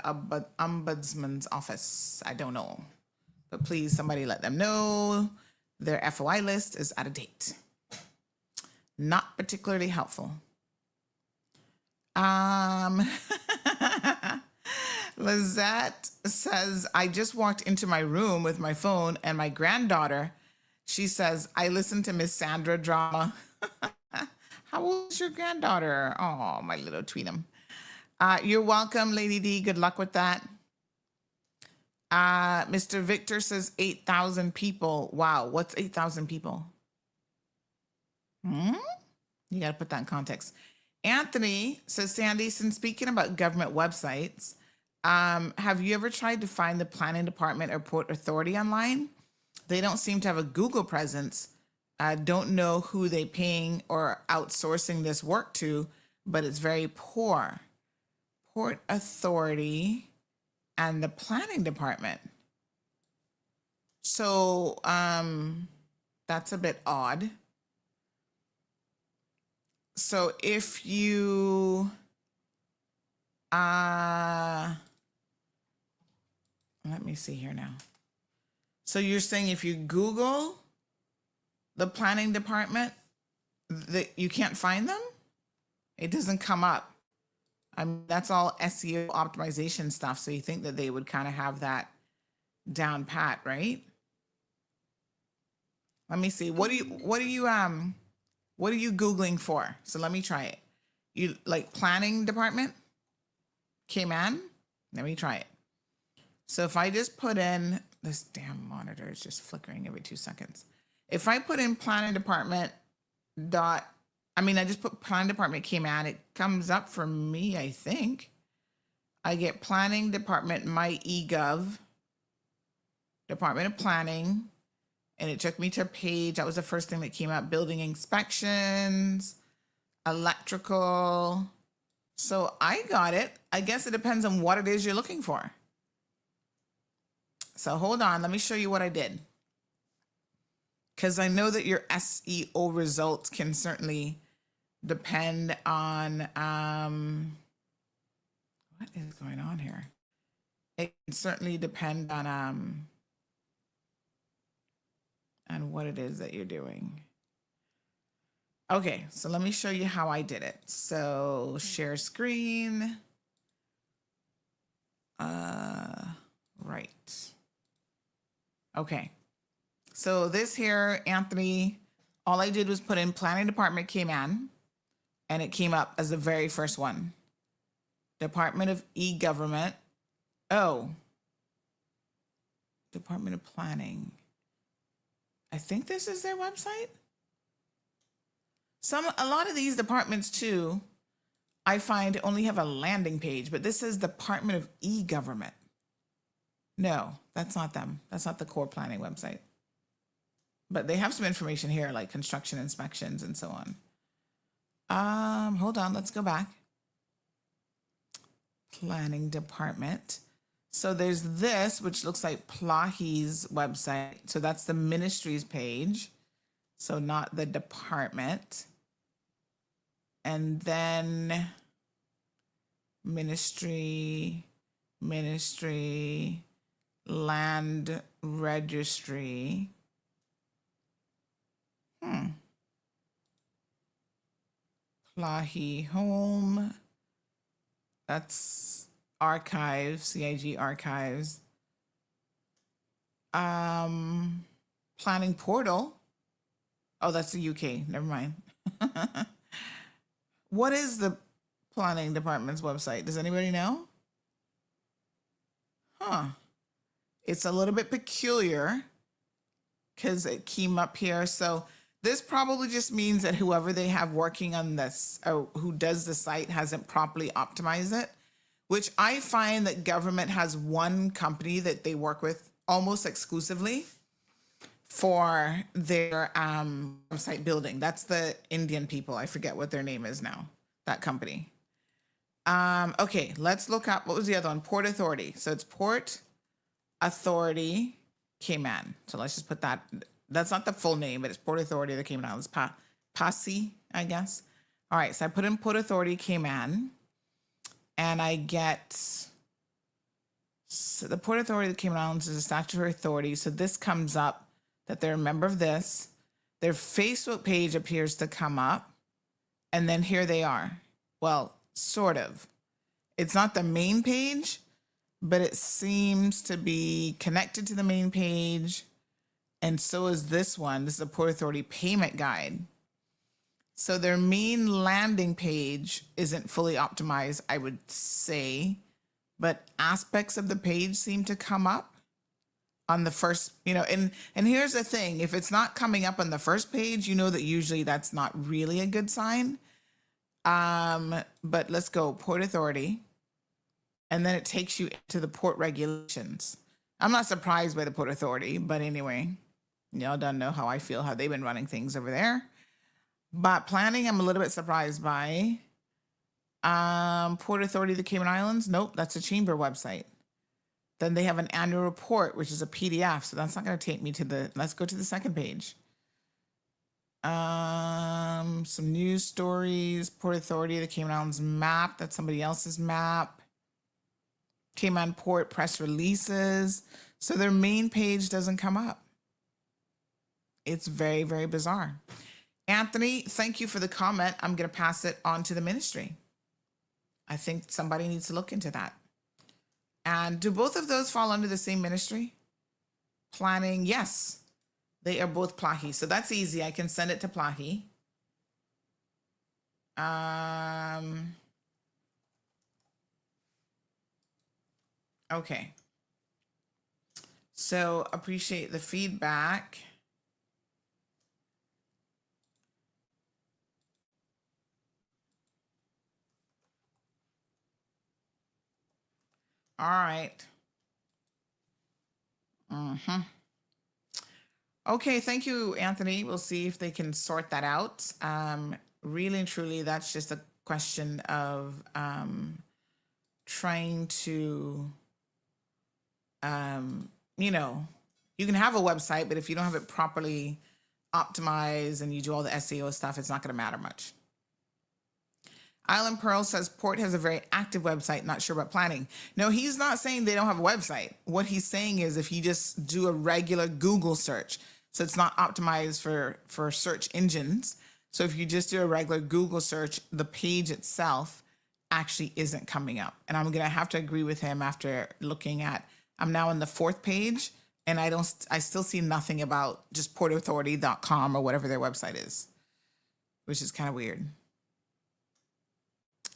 Ombudsman's Office? I don't know. But please, somebody let them know their FOI list is out of date. Not particularly helpful. Lizette says, I just walked into my room with my phone and my granddaughter, she says, I listened to Miss Sandra drama. How old is your granddaughter? Oh, my little Tweetum. You're welcome, Lady D. Good luck with that. Mr. Victor says 8,000 people. Wow, what's 8,000 people? You got to put that in context. Anthony says, Sandy, since speaking about government websites, have you ever tried to find the planning department or port authority online? They don't seem to have a Google presence. Don't know who they paying or outsourcing this work to, but it's very poor. Port authority and the planning department. So that's a bit odd. So if you me see here now. So you're saying if you Google the planning department, that you can't find them? It doesn't come up. I mean, that's all SEO optimization stuff. So you think that they would kind of have that down pat, right? Let me see. What are you Googling for? So let me try it. You like planning department? Cayman? Let me try it. So if I just put in, this damn monitor is just flickering every 2 seconds. If I put in planning department I just put planning department Cayman, it comes up for me, I think. I get planning department, my eGov, Department of Planning, and it took me to a page. That was the first thing that came up, building inspections, electrical. So I got it. I guess it depends on what it is you're looking for. So hold on, let me show you what I did. Because I know that your SEO results can certainly depend on, what is going on here? It can certainly depend on what it is that you're doing. Okay, so let me show you how I did it. So share screen. Right. Okay. So this here, Anthony, all I did was put in planning department Cayman, and it came up as the very first one. Department of E-Government. Oh. Department of Planning. I think this is their website. A lot of these departments too, I find only have a landing page, but this is Department of E-Government. No, that's not them. That's not the core planning website. But they have some information here, like construction inspections and so on. Hold on, let's go back. Planning department. So there's this, which looks like Plahi's website. So that's the ministries page. So not the department. And then ministry, land registry. Plahi home. That's archives, CIG archives. Planning portal. Oh, that's the UK. Never mind. What is the planning department's website? Does anybody know? It's a little bit peculiar because it came up here. So this probably just means that whoever they have working on this, or who does the site, hasn't properly optimized it, which I find that government has one company that they work with almost exclusively for their website building. That's the Indian people. I forget what their name is now, that company. Okay, let's look up, what was the other one? Port Authority. So it's Port Authority Cayman. So let's just put that. That's not the full name, but it's Port Authority of the Cayman Islands. PASI, I guess. All right, so I put in Port Authority Cayman, and I get, so the Port Authority of the Cayman Islands is a statutory authority. So this comes up that they're a member of this. Their Facebook page appears to come up, and then here they are. Well, sort of. It's not the main page, but it seems to be connected to the main page. And so is this one. This is a Port Authority payment guide. So their main landing page isn't fully optimized, I would say, but aspects of the page seem to come up on the first, and here's the thing. If it's not coming up on the first page, you know that usually that's not really a good sign. But let's go Port Authority. And then it takes you to the port regulations. I'm not surprised by the Port Authority, but anyway, y'all don't know how I feel, how they've been running things over there. But planning, I'm a little bit surprised by. Port Authority of the Cayman Islands. Nope, that's a chamber website. Then they have an annual report, which is a PDF. So that's not going to take me to let's go to the second page. Some news stories, Port Authority of the Cayman Islands map. That's somebody else's map. Cayman Port press releases. So their main page doesn't come up. It's very, very bizarre. Anthony, thank you for the comment. I'm going to pass it on to the ministry. I think somebody needs to look into that. And do both of those fall under the same ministry? Planning, yes. They are both Plahi. So that's easy. I can send it to Plahi. Okay. So appreciate the feedback. All right. Okay, thank you, Anthony. We'll see if they can sort that out. Really and truly, that's just a question of trying to, you know, you can have a website, but if you don't have it properly optimized and you do all the SEO stuff, it's not going to matter much. Island Pearl says Port has a very active website, not sure about planning. No, he's not saying they don't have a website. What he's saying is if you just do a regular Google search, so it's not optimized for search engines. So if you just do a regular Google search, the page itself actually isn't coming up. And I'm going to have to agree with him after looking at, I'm now on the 4th page and I still see nothing about just portauthority.com or whatever their website is, which is kind of weird.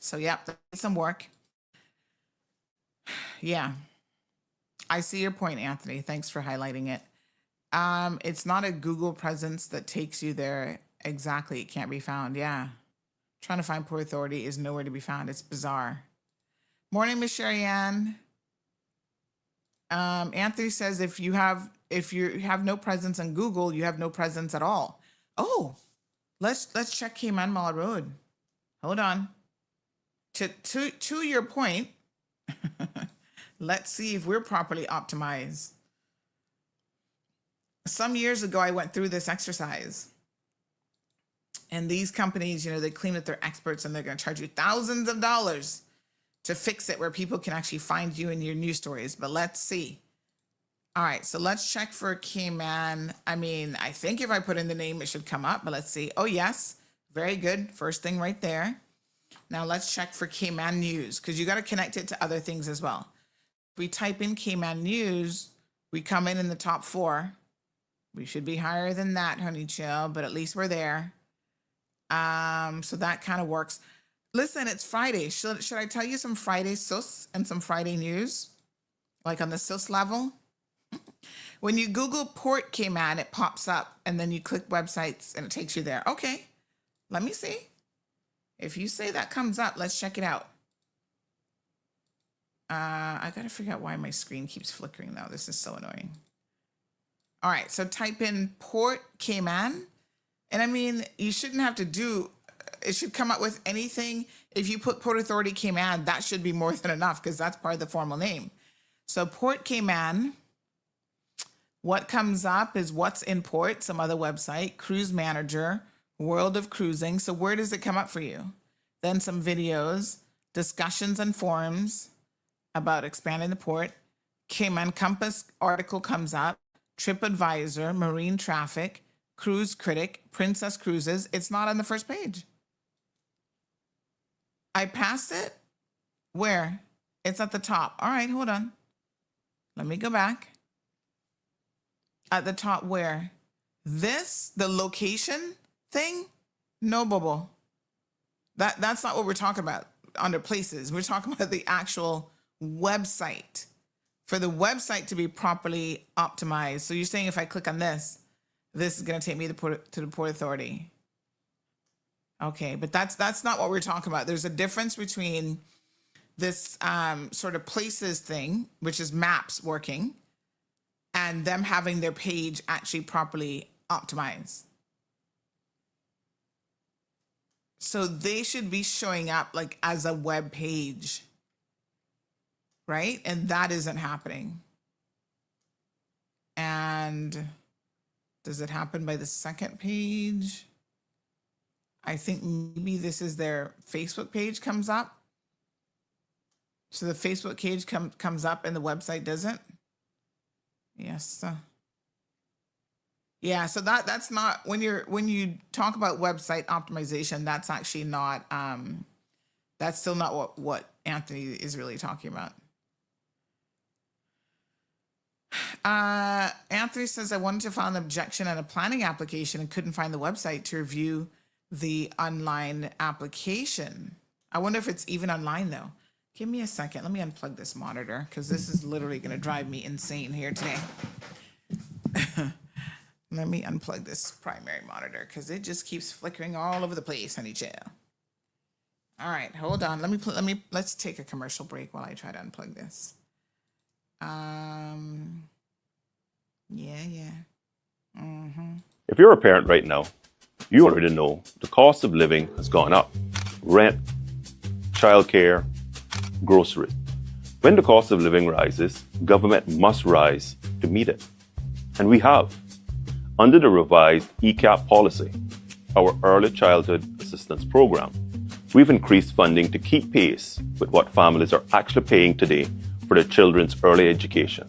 So yeah, that's some work. Yeah. I see your point, Anthony. Thanks for highlighting it. It's not a Google presence that takes you there. Exactly. It can't be found. Yeah. Trying to find Port Authority is nowhere to be found. It's bizarre. Morning, Miss Sherry Ann. Anthony says if you have no presence on Google, you have no presence at all. Oh, let's check Cayman Mall Road. Hold on. To your point, let's see if we're properly optimized. Some years ago, I went through this exercise. And these companies, you know, they claim that they're experts and they're going to charge you thousands of dollars to fix it where people can actually find you in your news stories. But let's see. All right, so let's check for Cayman. I mean, I think if I put in the name, it should come up. But let's see. Oh, yes. Very good. First thing right there. Now let's check for Cayman News because you got to connect it to other things as well. If we type in Cayman News, we come in the top 4. We should be higher than that, honey chill, but at least we're there. So that kind of works. Listen, it's Friday. Should I tell you some Friday sus and some Friday news? Like on the sus level? When you Google Port Cayman, it pops up and then you click websites and it takes you there. Okay, let me see. If you say that comes up, let's check it out. I got to figure out why my screen keeps flickering now. This is so annoying. All right, so type in Port Cayman. And I mean, you shouldn't have to do, it should come up with anything. If you put Port Authority Cayman, that should be more than enough because that's part of the formal name. So Port Cayman, what comes up is what's in port, some other website, cruise manager, world of cruising. So where does it come up for you? Then some videos, discussions and forums about expanding the port. Cayman Compass article comes up, TripAdvisor, marine traffic, cruise critic, Princess Cruises. It's not on the first page. I passed it. Where? It's at the top. All right, hold on. Let me go back. At the top where? This, the location thing? No, bubble. That's not what we're talking about under places. We're talking about the actual website. For the website to be properly optimized. So you're saying if I click on this, this is going to take me to the Port Authority. Okay, but that's not what we're talking about. There's a difference between this sort of places thing, which is maps working, and them having their page actually properly optimized. So they should be showing up like as a web page, right? And that isn't happening. And does it happen by the second page? I think maybe this is their Facebook page comes up. So the Facebook page comes up and the website doesn't? Yes. Yeah, so that's not when you talk about website optimization, that's actually not that's still not what Anthony is really talking about. Anthony says, I wanted to file an objection on a planning application and couldn't find the website to review the online application. I wonder if it's even online though. Give me a second. Let me unplug this monitor because this is literally going to drive me insane here today. Let me unplug this primary monitor because it just keeps flickering all over the place, honey chill. All right, hold on. Let's take a commercial break while I try to unplug this. Yeah. If you're a parent right now, you already know the cost of living has gone up. Rent, childcare, groceries. When the cost of living rises, government must rise to meet it. And we have. Under the revised ECAP policy, our Early Childhood Assistance Program, we've increased funding to keep pace with what families are actually paying today for their children's early education.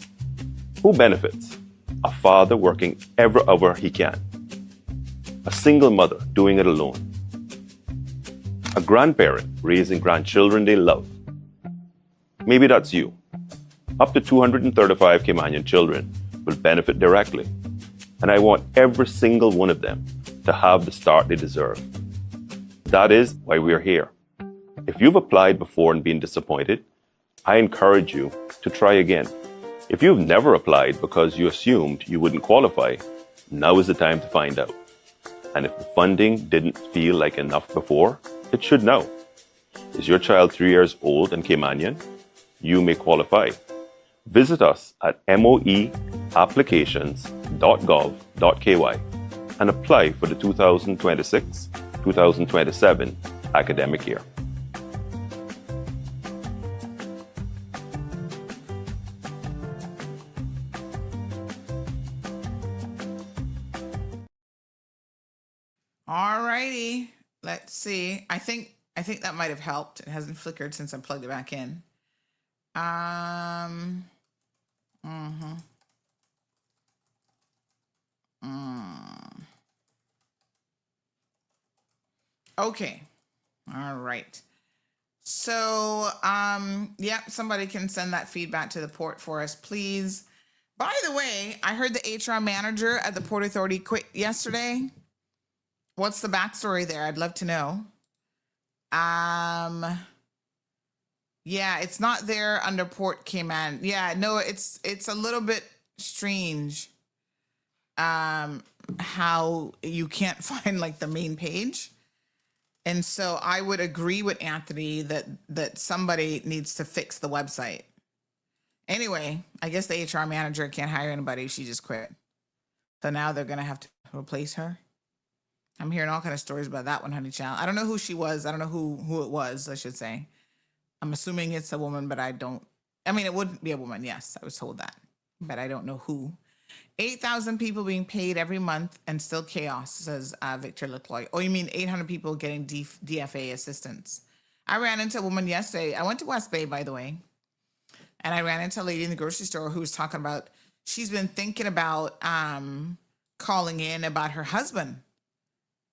Who benefits? A father working every hour he can. A single mother doing it alone. A grandparent raising grandchildren they love. Maybe that's you. Up to 235 Caymanian children will benefit directly. And I want every single one of them to have the start they deserve. That is why we're here. If you've applied before and been disappointed, I encourage you to try again. If you've never applied because you assumed you wouldn't qualify, now is the time to find out. And if the funding didn't feel like enough before, it should now. Is your child 3 years old and Caymanian? You may qualify. Visit us at moeapplications.gov.ky and apply for the 2026-2027 academic year. All righty. Let's see. I think that might have helped. It hasn't flickered since I plugged it back in. Okay. All right. So, somebody can send that feedback to the port for us, please. By the way, I heard the HR manager at the Port Authority quit yesterday. What's the backstory there? I'd love to know. Yeah, it's not there under Port Cayman. Yeah, no, it's a little bit strange how you can't find like the main page. And so I would agree with Anthony that somebody needs to fix the website. Anyway, I guess the HR manager can't hire anybody. She just quit. So now they're going to have to replace her. I'm hearing all kind of stories about that one, honey child. I don't know who she was. I don't know who it was, I should say. I'm assuming it's a woman, but it wouldn't be a woman. Yes, I was told that, but I don't know who. 8,000 people being paid every month and still chaos, says Victor Lecloy. Oh, you mean 800 people getting DFA assistance? I ran into a woman yesterday. I went to West Bay, by the way, and I ran into a lady in the grocery store who was talking about she's been thinking about calling in about her husband.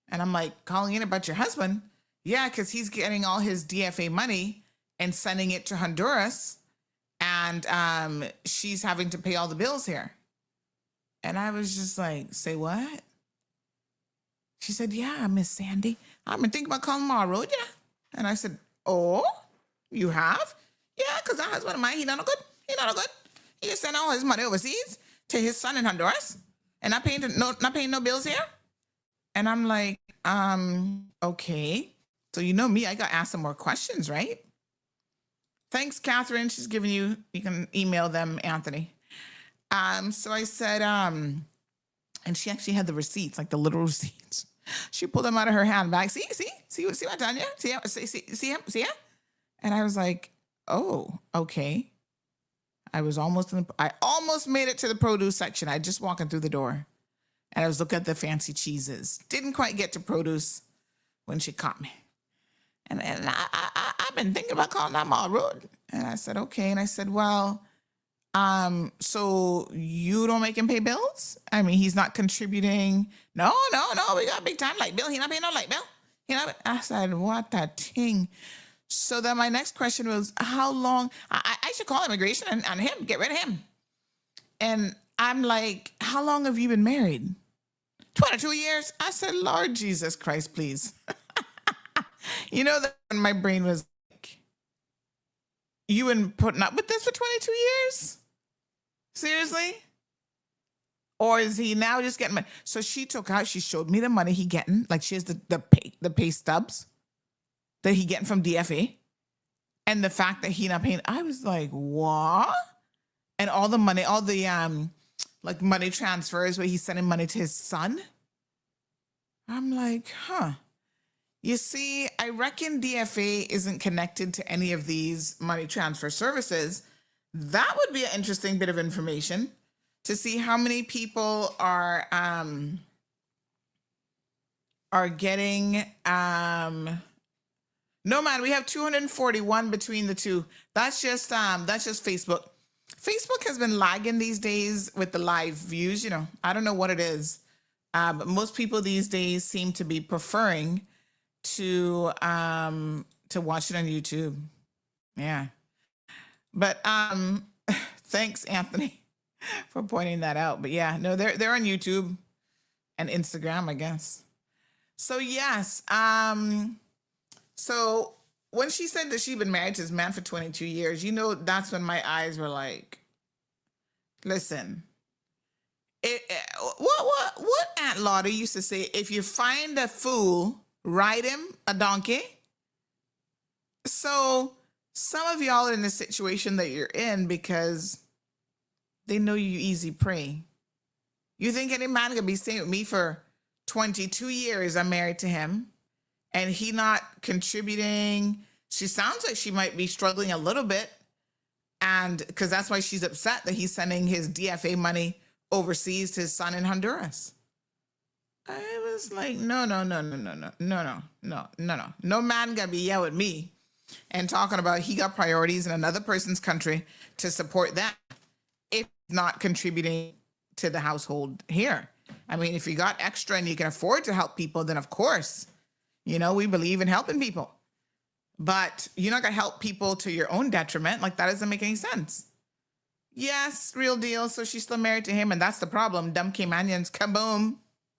And I'm like, calling in about your husband? Yeah, because he's getting all his DFA money and sending it to Honduras, and she's having to pay all the bills here. And I was just like, say what? She said, yeah, Miss Sandy, I've been thinking about calling tomorrow, yeah. And I said, oh, you have? Yeah, because that husband of mine, he not no good. He just sent all his money overseas to his son in Honduras and not paying no bills here. And I'm like, okay. So you know me, I got asked some more questions, right? Thanks, Catherine. She's giving you can email them, Anthony. So I said, and she actually had the receipts, like the literal receipts. She pulled them out of her handbag. See what I done, yeah? See him? And I was like, oh, okay. I almost made it to the produce section. I just walking through the door. And I was looking at the fancy cheeses. Didn't quite get to produce when she caught me. And I've been thinking about calling that Mall Road. And I said, okay. And I said, well, so you don't make him pay bills? I mean, he's not contributing. No, we got big time light bill. He not paying no light bill. I said, what a thing. So then my next question was, how long? I should call immigration and him, get rid of him. And I'm like, how long have you been married? 22 years. I said, Lord Jesus Christ, please. You know, that when my brain was like, you been putting up with this for 22 years? Seriously? Or is he now just getting money? So she showed me the money he getting. Like she has the pay stubs that he getting from DFA. And the fact that he not paying, I was like, what? And all the money, all the like money transfers where he's sending money to his son. I'm like, huh. You see, I reckon DFA isn't connected to any of these money transfer services. That would be an interesting bit of information to see how many people are getting no man, we have 241 between the two. That's just Facebook. Facebook has been lagging these days with the live views, you know. I don't know what it is. But most people these days seem to be preferring to watch it on YouTube. Yeah. But thanks, Anthony, for pointing that out. But yeah, no, they're on YouTube and Instagram, I guess. So yes, so when she said that she'd been married to this man for 22 years, you know, that's when my eyes were like, listen, what Aunt Lottie used to say, if you find a fool, ride him a donkey. So some of y'all are in the situation that you're in because they know you easy prey. You think any man could be staying with me for 22 years? I'm married to him and he not contributing. She sounds like she might be struggling a little bit. And because that's why she's upset that he's sending his DFA money overseas to his son in Honduras. I was like, no. No man gonna be yelling at me and talking about he got priorities in another person's country to support them if not contributing to the household here. I mean, if you got extra and you can afford to help people, then of course, you know, we believe in helping people. But you're not gonna help people to your own detriment. Like, that doesn't make any sense. Yes, real deal. So she's still married to him, and that's the problem. Dumb Caymanians, kaboom.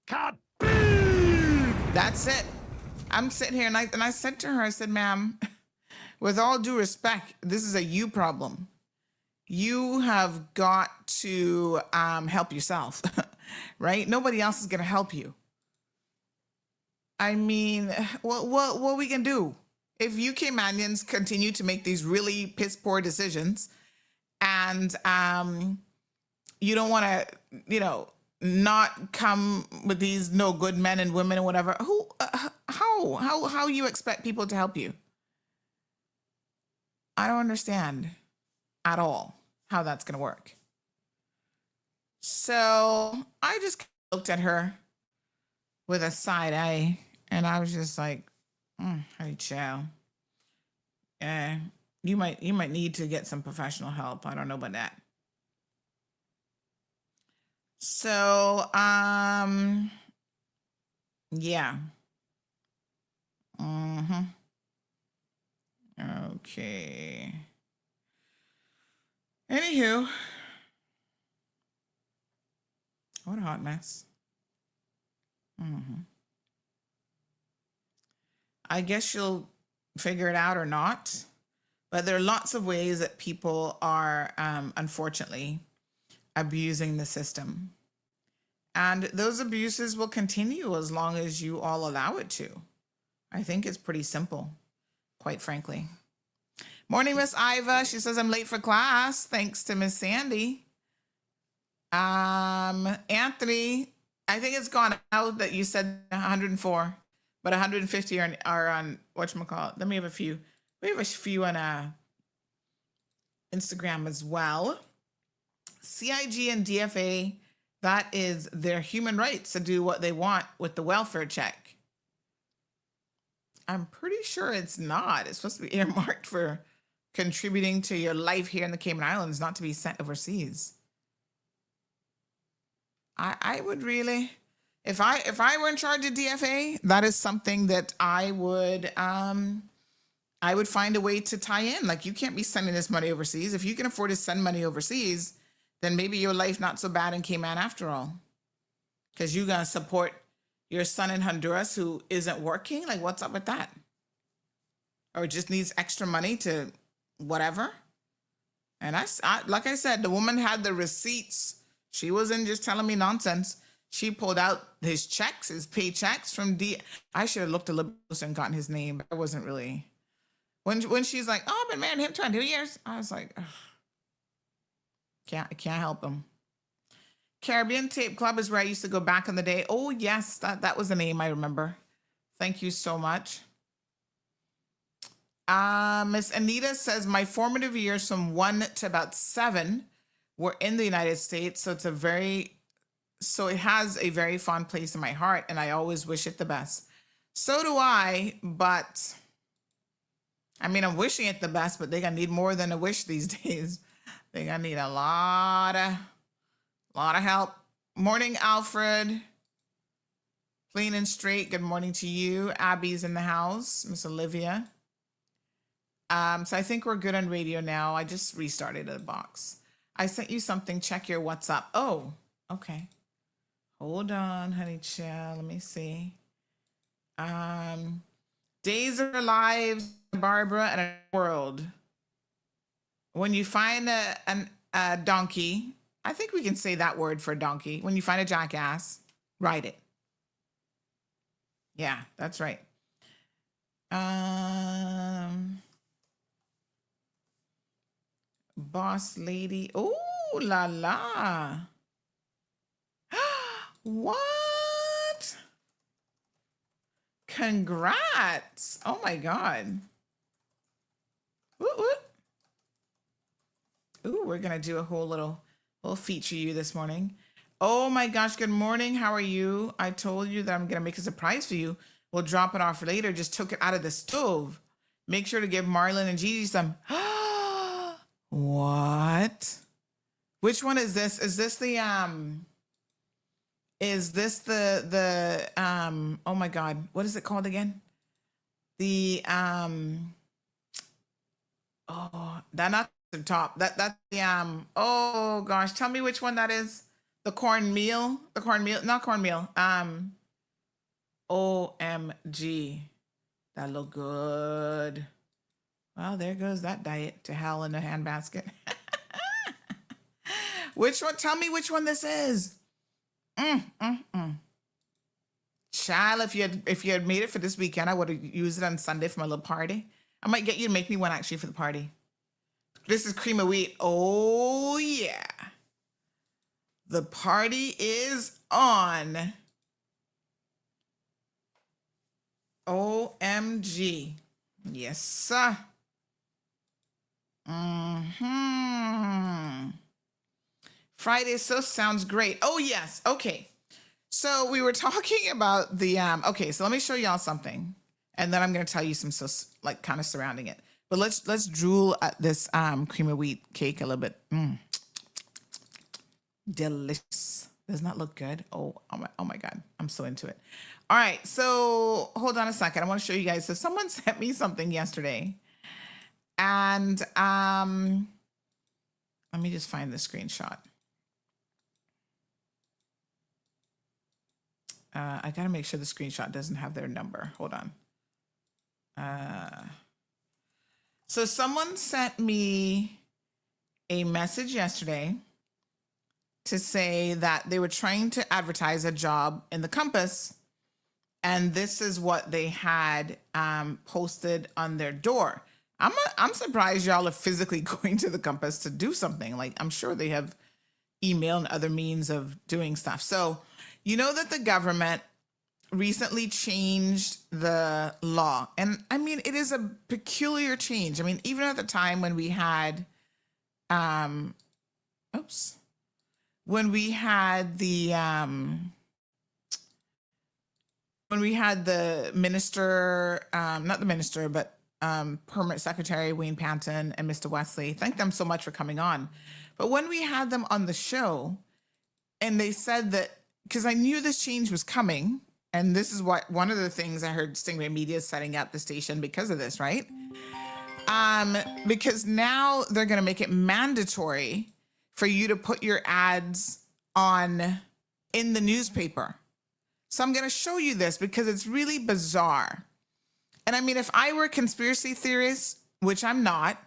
Kaboom! That's it. I'm sitting here, and I said to her, I said, ma'am, with all due respect, this is a you problem. You have got to help yourself, right? Nobody else is gonna help you. I mean, what we can do? If you Caymanians continue to make these really piss poor decisions and you don't want to, you know, not come with these no good men and women and whatever, how you expect people to help you? I don't understand at all how that's going to work. So I just looked at her with a side eye and I was just like, hey, child. You might need to get some professional help. I don't know about that. So, yeah. Okay. Anywho, what a hot mess. I guess you'll figure it out or not, but there are lots of ways that people are, unfortunately, abusing the system. And those abuses will continue as long as you all allow it to. I think it's pretty simple, quite frankly. Morning, Miss Iva. She says, I'm late for class, thanks to Miss Sandy. Anthony, I think it's gone out that you said 104. But 150 are on whatchamacallit. Then we have a few. We have a few on Instagram as well. CIG and DFA, that is their human rights to do what they want with the welfare check. I'm pretty sure it's not. It's supposed to be earmarked for contributing to your life here in the Cayman Islands, not to be sent overseas. I would really, if I were in charge of DFA, that is something that I would find a way to tie in. Like, you can't be sending this money overseas. If you can afford to send money overseas, then maybe your life not so bad in Cayman after all. Because you're gonna support your son in Honduras who isn't working. Like, what's up with that? Or just needs extra money to whatever. And I like I said, the woman had the receipts. She wasn't just telling me nonsense. She pulled out his checks, his paychecks from I should have looked a little closer and gotten his name. But I wasn't really. When she's like, oh, I've been married to him 22 years. I was like, can't help him. Caribbean Tape Club is where I used to go back in the day. Oh, yes, that was the name I remember. Thank you so much. Miss Anita says, my formative years from 1 to about 7 were in the United States. So it has a very fond place in my heart, and I always wish it the best. So do I, but I mean, I'm wishing it the best, but they're gonna need more than a wish these days. They're gonna need a lot of help. Morning, Alfred. Clean and straight. Good morning to you. Abby's in the house. Miss Olivia. So I think we're good on radio now. I just restarted the box. I sent you something. Check your WhatsApp. Oh, okay. Hold on, honey child. Let me see. Days of our lives, Barbara, and a world. When you find a donkey, I think we can say that word for donkey. When you find a jackass, ride it. Yeah, that's right. Boss lady. Oh, la la. What? Congrats. Oh my God. Ooh, we're going to do a we'll feature you this morning. Oh my gosh. Good morning. How are you? I told you that I'm going to make a surprise for you. We'll drop it off later. Just took it out of the stove. Make sure to give Marlon and Gigi some. What? Which one is this? Is this the oh my God, what is it called again? The oh, that not the top. That's the oh gosh, tell me which one that is. The cornmeal, not cornmeal. OMG. That look good. Well, there goes that diet to hell in a handbasket. Which one? Tell me which one this is. Child, if you had made it for this weekend, I would have used it on Sunday for my little party. I might get you to make me one actually for the party. This is cream of wheat. Oh yeah. The party is on. OMG. Yes, sir. Friday so sounds great. Oh yes. Okay. So we were talking about the okay, so let me show y'all something. And then I'm going to tell you some like kind of surrounding it. But let's drool at this cream of wheat cake a little bit. Delicious. Does not look good. Oh my God. I'm so into it. All right. So hold on a second. I want to show you guys. So someone sent me something yesterday. And let me just find the screenshot. I got to make sure the screenshot doesn't have their number. Hold on. So someone sent me a message yesterday to say that they were trying to advertise a job in the Compass, and this is what they had posted on their door. I'm surprised y'all are physically going to the Compass to do something. Like, I'm sure they have email and other means of doing stuff. So you know that the government recently changed the law. And I mean, it is a peculiar change. I mean, even at the time when we had, when we had the minister, not the minister, but Permanent Secretary Wayne Panton and Mr. Wesley. Thank them so much for coming on. But when we had them on the show, and they said that, because I knew this change was coming, and this is what one of the things I heard Stingray Media is setting up the station because of this, right? Because now they're going to make it mandatory for you to put your ads on in the newspaper. So I'm going to show you this because it's really bizarre. And I mean, if I were a conspiracy theorist, which I'm not,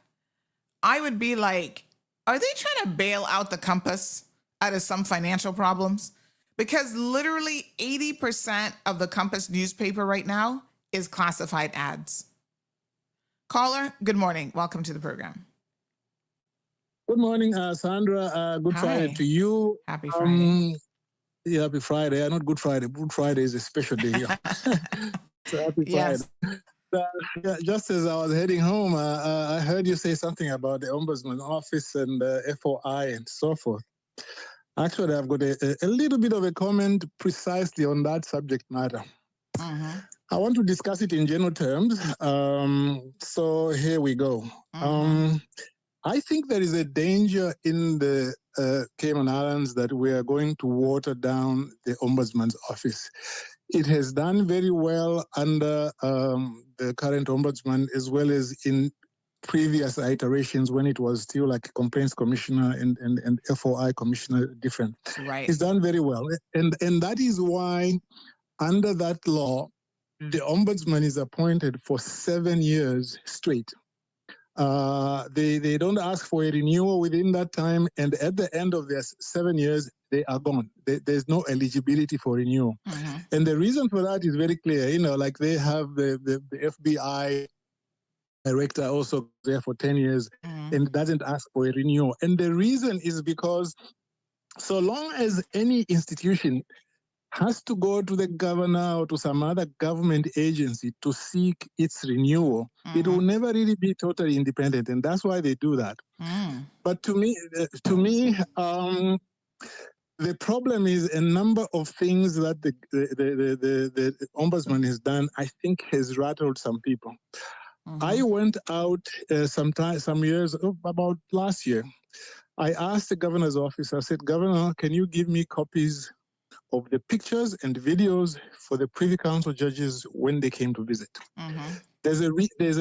I would be like, are they trying to bail out the Compass out of some financial problems? Because literally 80% of the Compass newspaper right now is classified ads. Caller, good morning. Welcome to the program. Good morning, Sandra. Good Hi. Friday to you. Happy Friday. Yeah, happy Friday. Not Good Friday. Good Friday is a special day. So happy Yes. Friday. Yeah, just as I was heading home, I heard you say something about the Ombudsman Office and FOI and so forth. Actually, I've got a little bit of a comment precisely on that subject matter. Mm-hmm. I want to discuss it in general terms. So here we go. Mm-hmm. I think there is a danger in the Cayman Islands that we are going to water down the Ombudsman's Office. It has done very well under the current Ombudsman, as well as in previous iterations when it was still like a Complaints Commissioner and FOI Commissioner different. Right. It's done very well. And that is why under that law, the Ombudsman is appointed for 7 years straight. They don't ask for a renewal within that time, and at the end of their 7 years, they are gone. There's no eligibility for renewal. Mm-hmm. And the reason for that is very clear. You know, like they have the FBI director also there for 10 years Mm-hmm. and doesn't ask for a renewal. And the reason is because so long as any institution has to go to the governor or to some other government agency to seek its renewal, it will never really be totally independent, and that's why they do that. But to me, the problem is a number of things that the Ombudsman has done, I think, has rattled some people. I went out some years, about last year. I asked the governor's office, I said, Governor, can you give me copies of the pictures and videos for the Privy Council judges when they came to visit? There's a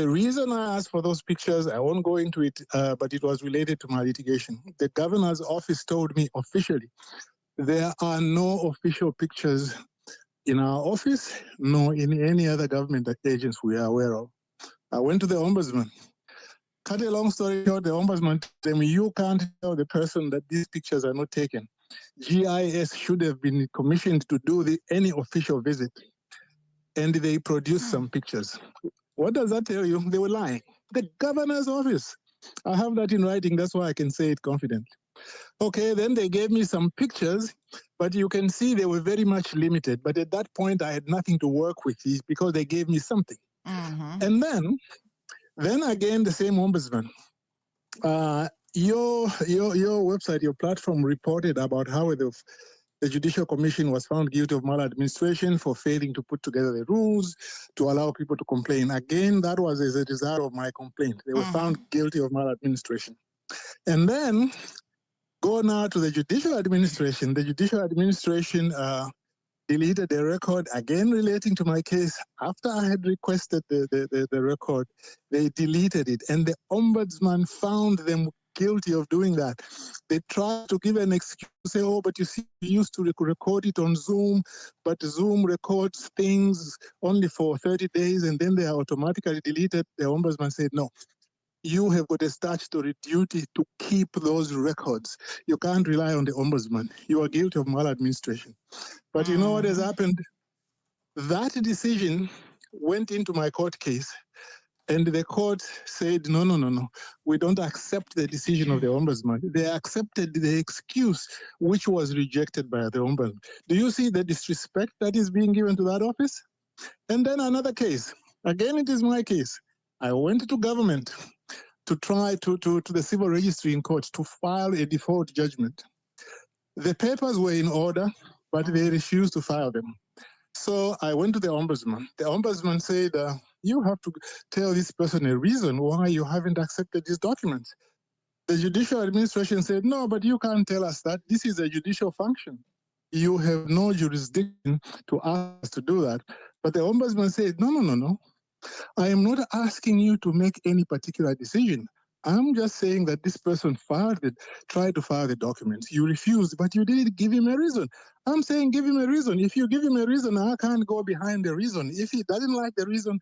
reason I asked for those pictures. I won't go into it, but it was related to my litigation. The governor's office told me officially there are no official pictures in our office, nor in any other government agents we are aware of. I went to the Ombudsman. Cut a long story short, the Ombudsman told me, you can't tell the person that these pictures are not taken. GIS should have been commissioned to do any official visit, and they produced some pictures. What does that tell you? They were lying. The governor's office. I have that in writing, that's why I can say it confidently. Okay, then they gave me some pictures, but you can see they were very much limited. But at that point, I had nothing to work with because they gave me something. And then again, the same Ombudsman. Your website, your platform reported about how the Judicial Commission was found guilty of maladministration for failing to put together the rules to allow people to complain. Again, that was as a result of my complaint. They were found guilty of maladministration. And then go now to the Judicial Administration. The Judicial Administration deleted a record, again relating to my case. After I had requested the record, they deleted it. And the Ombudsman found them guilty of doing that. They tried to give an excuse, say, oh, but you see, we used to record it on Zoom, but Zoom records things only for 30 days and then they are automatically deleted. The Ombudsman said, no, you have got a statutory duty to keep those records. You can't rely on the Ombudsman. You are guilty of maladministration. But you know what has happened? That decision went into my court case. And the court said, no, we don't accept the decision of the Ombudsman. They accepted the excuse, which was rejected by the Ombudsman. Do you see the disrespect that is being given to that office? And then another case. Again, it is my case. I went to government to try to the civil registry in court to file a default judgment. The papers were in order, but they refused to file them. So I went to the Ombudsman. The Ombudsman said, You have to tell this person a reason why you haven't accepted these documents. The judicial administration said, no, but you can't tell us that. This is a judicial function. You have no jurisdiction to ask us to do that. But the ombudsman said, no. I am not asking you to make any particular decision. I'm just saying that this person tried to file the documents. You refused, but you didn't give him a reason. I'm saying give him a reason. If you give him a reason, I can't go behind the reason. If he doesn't like the reason,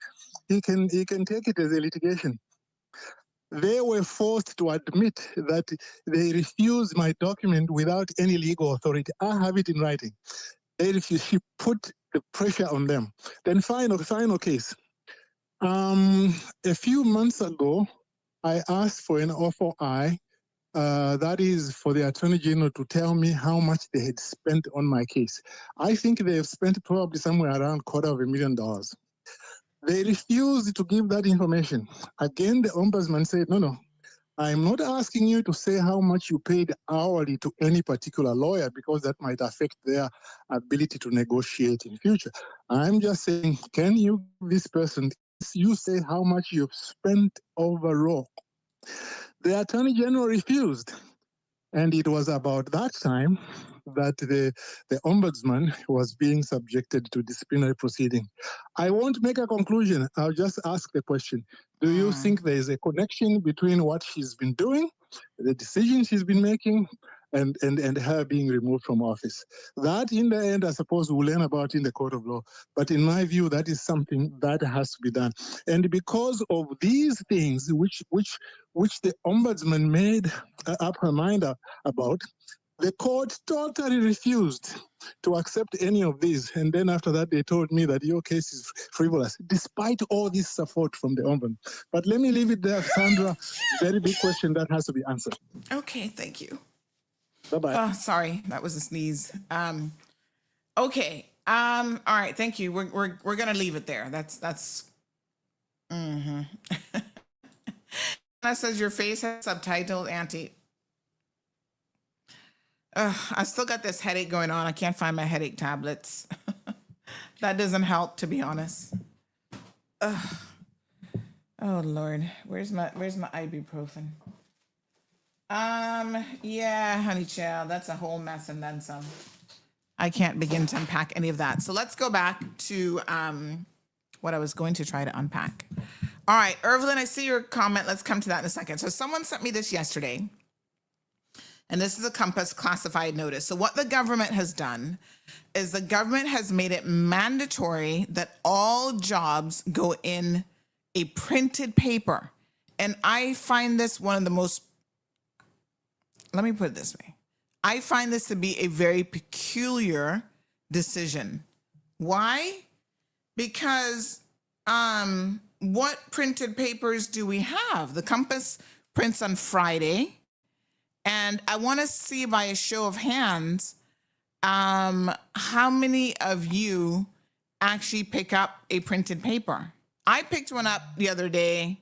he can take it as a litigation. They were forced to admit that they refused my document without any legal authority. I have it in writing. They refused. She put the pressure on them. Then final case. A few months ago, I asked for an OFOI, that is for the Attorney General to tell me how much they had spent on my case. I think they have spent probably somewhere around $250,000. They refused to give that information. Again, the ombudsman said, no, I'm not asking you to say how much you paid hourly to any particular lawyer because that might affect their ability to negotiate in future. I'm just saying, can you give this person, you say how much you've spent overall? The Attorney General refused. And it was about that time that the ombudsman was being subjected to disciplinary proceeding. I won't make a conclusion. I'll just ask the question. Do you think there is a connection between what she's been doing, the decisions she's been making, and her being removed from office? That, in the end, I suppose we'll learn about in the court of law. But in my view, that is something that has to be done. And because of these things, which the ombudsman made up her mind about, the court totally refused to accept any of these. And then after that, they told me that your case is frivolous, despite all this support from the ombudsman. But let me leave it there, Sandra. Very big question that has to be answered. Okay, thank you. Bye-bye. Oh, sorry, that was a sneeze. Okay. All right, thank you. We're gonna leave it there. That's. Anna says your face has subtitled, Auntie. I still got this headache going on. I can't find my headache tablets. That doesn't help, to be honest. Oh Lord, where's my ibuprofen? Yeah, honey child, that's a whole mess and then some. I can't begin to unpack any of that. So let's go back to what I was going to try to unpack. All right, Irvelyn, I see your comment. Let's come to that in a second. So someone sent me this yesterday, and this is a Compass classified notice. So what the government has done is the government has made it mandatory that all jobs go in a printed paper. And I find this one of the most, let me put it this way. I find this to be a very peculiar decision. Why? Because what printed papers do we have? The Compass prints on Friday. And I want to see by a show of hands, how many of you actually pick up a printed paper? I picked one up the other day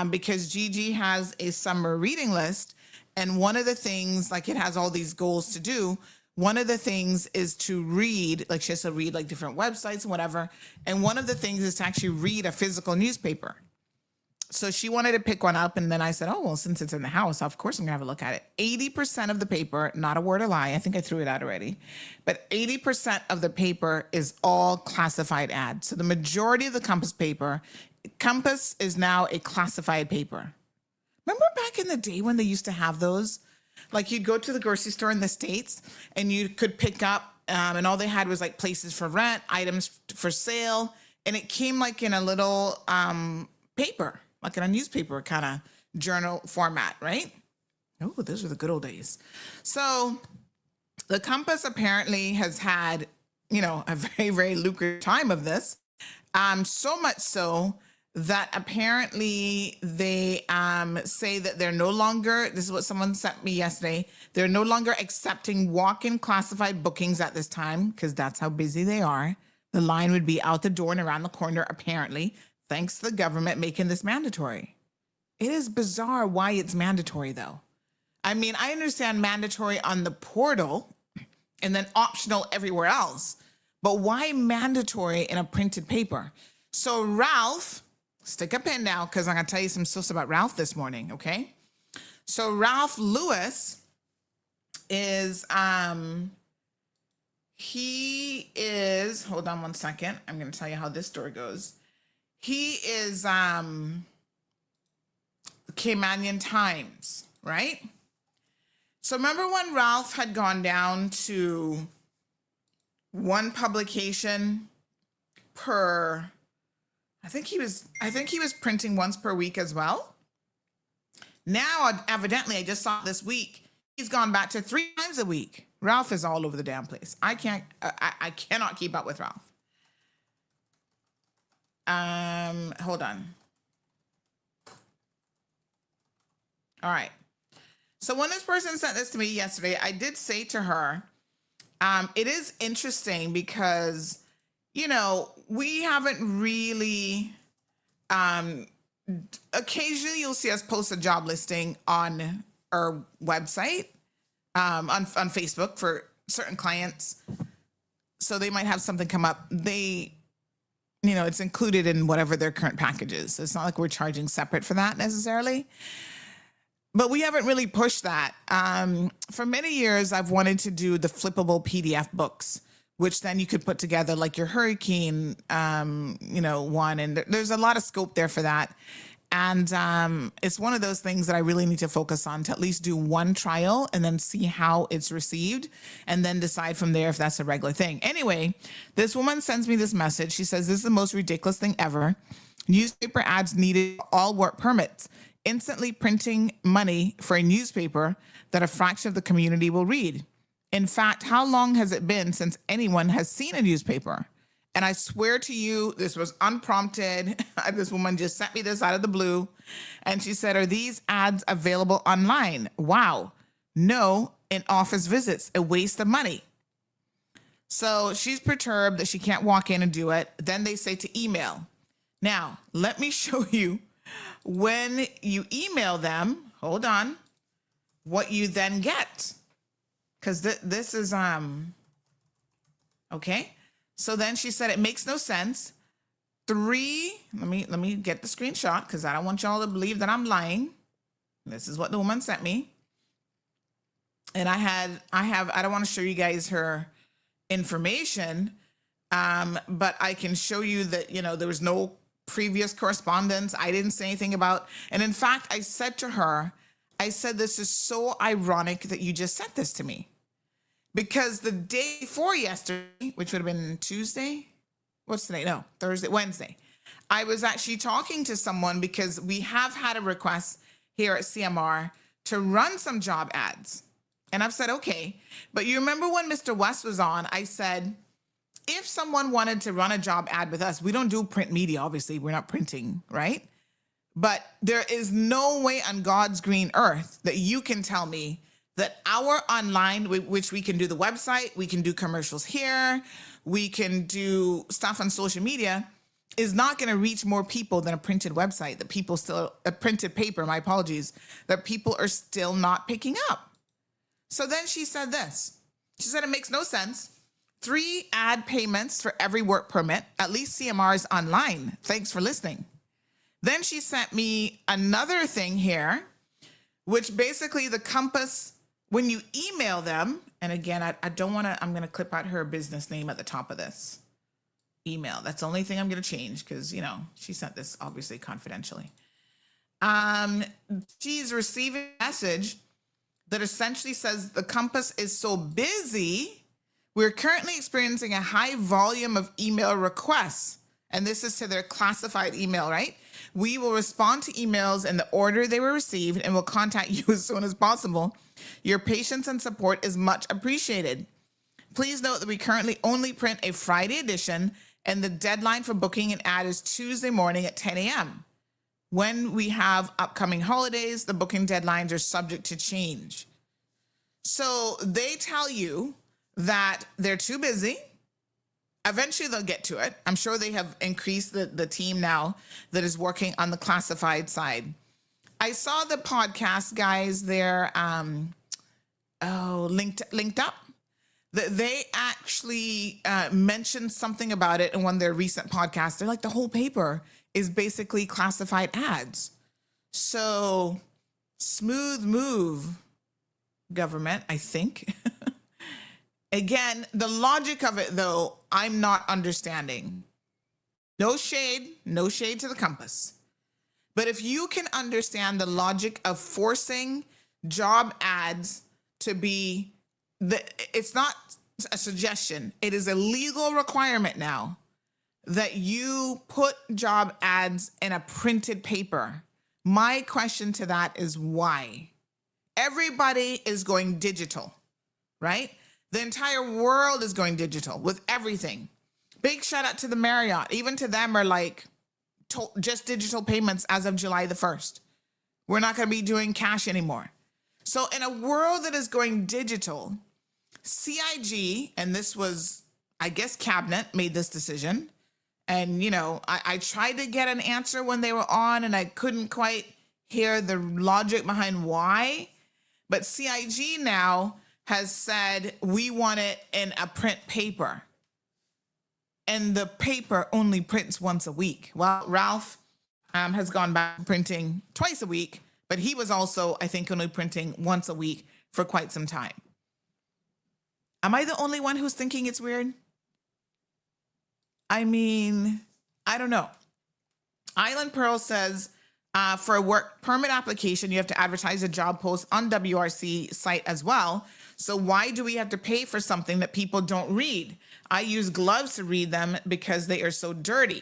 because Gigi has a summer reading list. And one of the things, like it has all these goals to do, one of the things is to read, like she has to read like different websites and whatever. And one of the things is to actually read a physical newspaper. So she wanted to pick one up. And then I said, oh, well, since it's in the house, of course I'm gonna have a look at it. 80% of the paper, not a word of lie, I think I threw it out already, but 80% of the paper is all classified ads. So the majority of the Compass paper, Compass is now a classified paper. Remember back in the day when they used to have those? Like you'd go to the grocery store in the States and you could pick up, and all they had was like places for rent, items for sale. And it came like in a little paper, like in a newspaper kind of journal format, right? Oh, those were the good old days. So the Compass apparently has had, you know, a very, very lucrative time of this. So much so that apparently they say that they're no longer, this is what someone sent me yesterday, they're no longer accepting walk-in classified bookings at this time because that's how busy they are. The line would be out the door and around the corner, apparently, thanks to the government making this mandatory. It is bizarre why it's mandatory, though. I mean, I understand mandatory on the portal and then optional everywhere else, but why mandatory in a printed paper? So Ralph stick a pin now because I'm going to tell you some stuff about Ralph this morning, okay? So Ralph Lewis is, he is, hold on one second. I'm going to tell you how this story goes. He is Caymanian Times, right? So remember when Ralph had gone down to one publication per, I think he was printing once per week as well. Now, evidently, I just saw this week, he's gone back to 3 times a week. Ralph is all over the damn place. I cannot keep up with Ralph. Hold on. All right. So when this person sent this to me yesterday, I did say to her, it is interesting because, you know, we haven't really, occasionally you'll see us post a job listing on our website, on Facebook for certain clients. So they might have something come up. It's included in whatever their current package is. So it's not like we're charging separate for that necessarily. But we haven't really pushed that. For many years, I've wanted to do the flippable PDF books, which then you could put together like your hurricane, one. And there's a lot of scope there for that. And it's one of those things that I really need to focus on, to at least do one trial and then see how it's received and then decide from there if that's a regular thing. Anyway, this woman sends me this message. She says, this is the most ridiculous thing ever. Newspaper ads needed all work permits, instantly printing money for a newspaper that a fraction of the community will read. In fact, how long has it been since anyone has seen a newspaper? And I swear to you, this was unprompted. This woman just sent me this out of the blue. And she said, are these ads available online? Wow. No, in office visits, a waste of money. So she's perturbed that she can't walk in and do it. Then they say to email. Now, let me show you when you email them, hold on, what you then get. Because this is, okay. So then she said, it makes no sense. 3, let me get the screenshot because I don't want y'all to believe that I'm lying. This is what the woman sent me. And I don't want to show you guys her information, but I can show you that, there was no previous correspondence. I didn't say anything about, and in fact, I said to her, this is so ironic that you just sent this to me. Because the day before yesterday, which would have been Tuesday, what's today? No, Wednesday. I was actually talking to someone because we have had a request here at CMR to run some job ads. And I've said, okay. But you remember when Mr. West was on, I said, if someone wanted to run a job ad with us, we don't do print media, obviously, we're not printing, right? But there is no way on God's green earth that you can tell me that our online, which we can do the website, we can do commercials here, we can do stuff on social media, is not going to reach more people than a printed website, that people still, a printed paper, my apologies, that people are still not picking up. So then she said this. She said, it makes no sense. 3 ad payments for every work permit. At least CMR is online. Thanks for listening. Then she sent me another thing here, which basically the Compass, when you email them, and again, I don't want to, I'm going to clip out her business name at the top of this email. That's the only thing I'm going to change because, she sent this obviously confidentially. She's receiving a message that essentially says the Compass is so busy, we're currently experiencing a high volume of email requests. And this is to their classified email, right? We will respond to emails in the order they were received and will contact you as soon as possible. Your patience and support is much appreciated. Please note that we currently only print a Friday edition and the deadline for booking an ad is Tuesday morning at 10 a.m. When we have upcoming holidays, the booking deadlines are subject to change. So they tell you that they're too busy. Eventually they'll get to it. I'm sure they have increased the team now that is working on the classified side. I saw the podcast guys there, linked up. They actually mentioned something about it in one of their recent podcasts. They're like, the whole paper is basically classified ads. So smooth move, government, I think. Again, the logic of it, though, I'm not understanding. No shade to the compass. But if you can understand the logic of forcing job ads to be, it's not a suggestion, it is a legal requirement now that you put job ads in a printed paper. My question to that is why? Everybody is going digital, right? The entire world is going digital with everything. Big shout out to the Marriott. Even to them are like just digital payments as of July the 1st. We're not going to be doing cash anymore. So in a world that is going digital, CIG, and this was, I guess, cabinet made this decision. And, you know, I tried to get an answer when they were on and I couldn't quite hear the logic behind why. But CIG now has said, we want it in a print paper. And the paper only prints once a week. Well, Ralph has gone back to printing twice a week, but he was also, I think, only printing once a week for quite some time. Am I the only one who's thinking it's weird? I mean, I don't know. Island Pearl says, for a work permit application, you have to advertise a job post on WRC site as well. So why do we have to pay for something that people don't read? I use gloves to read them because they are so dirty.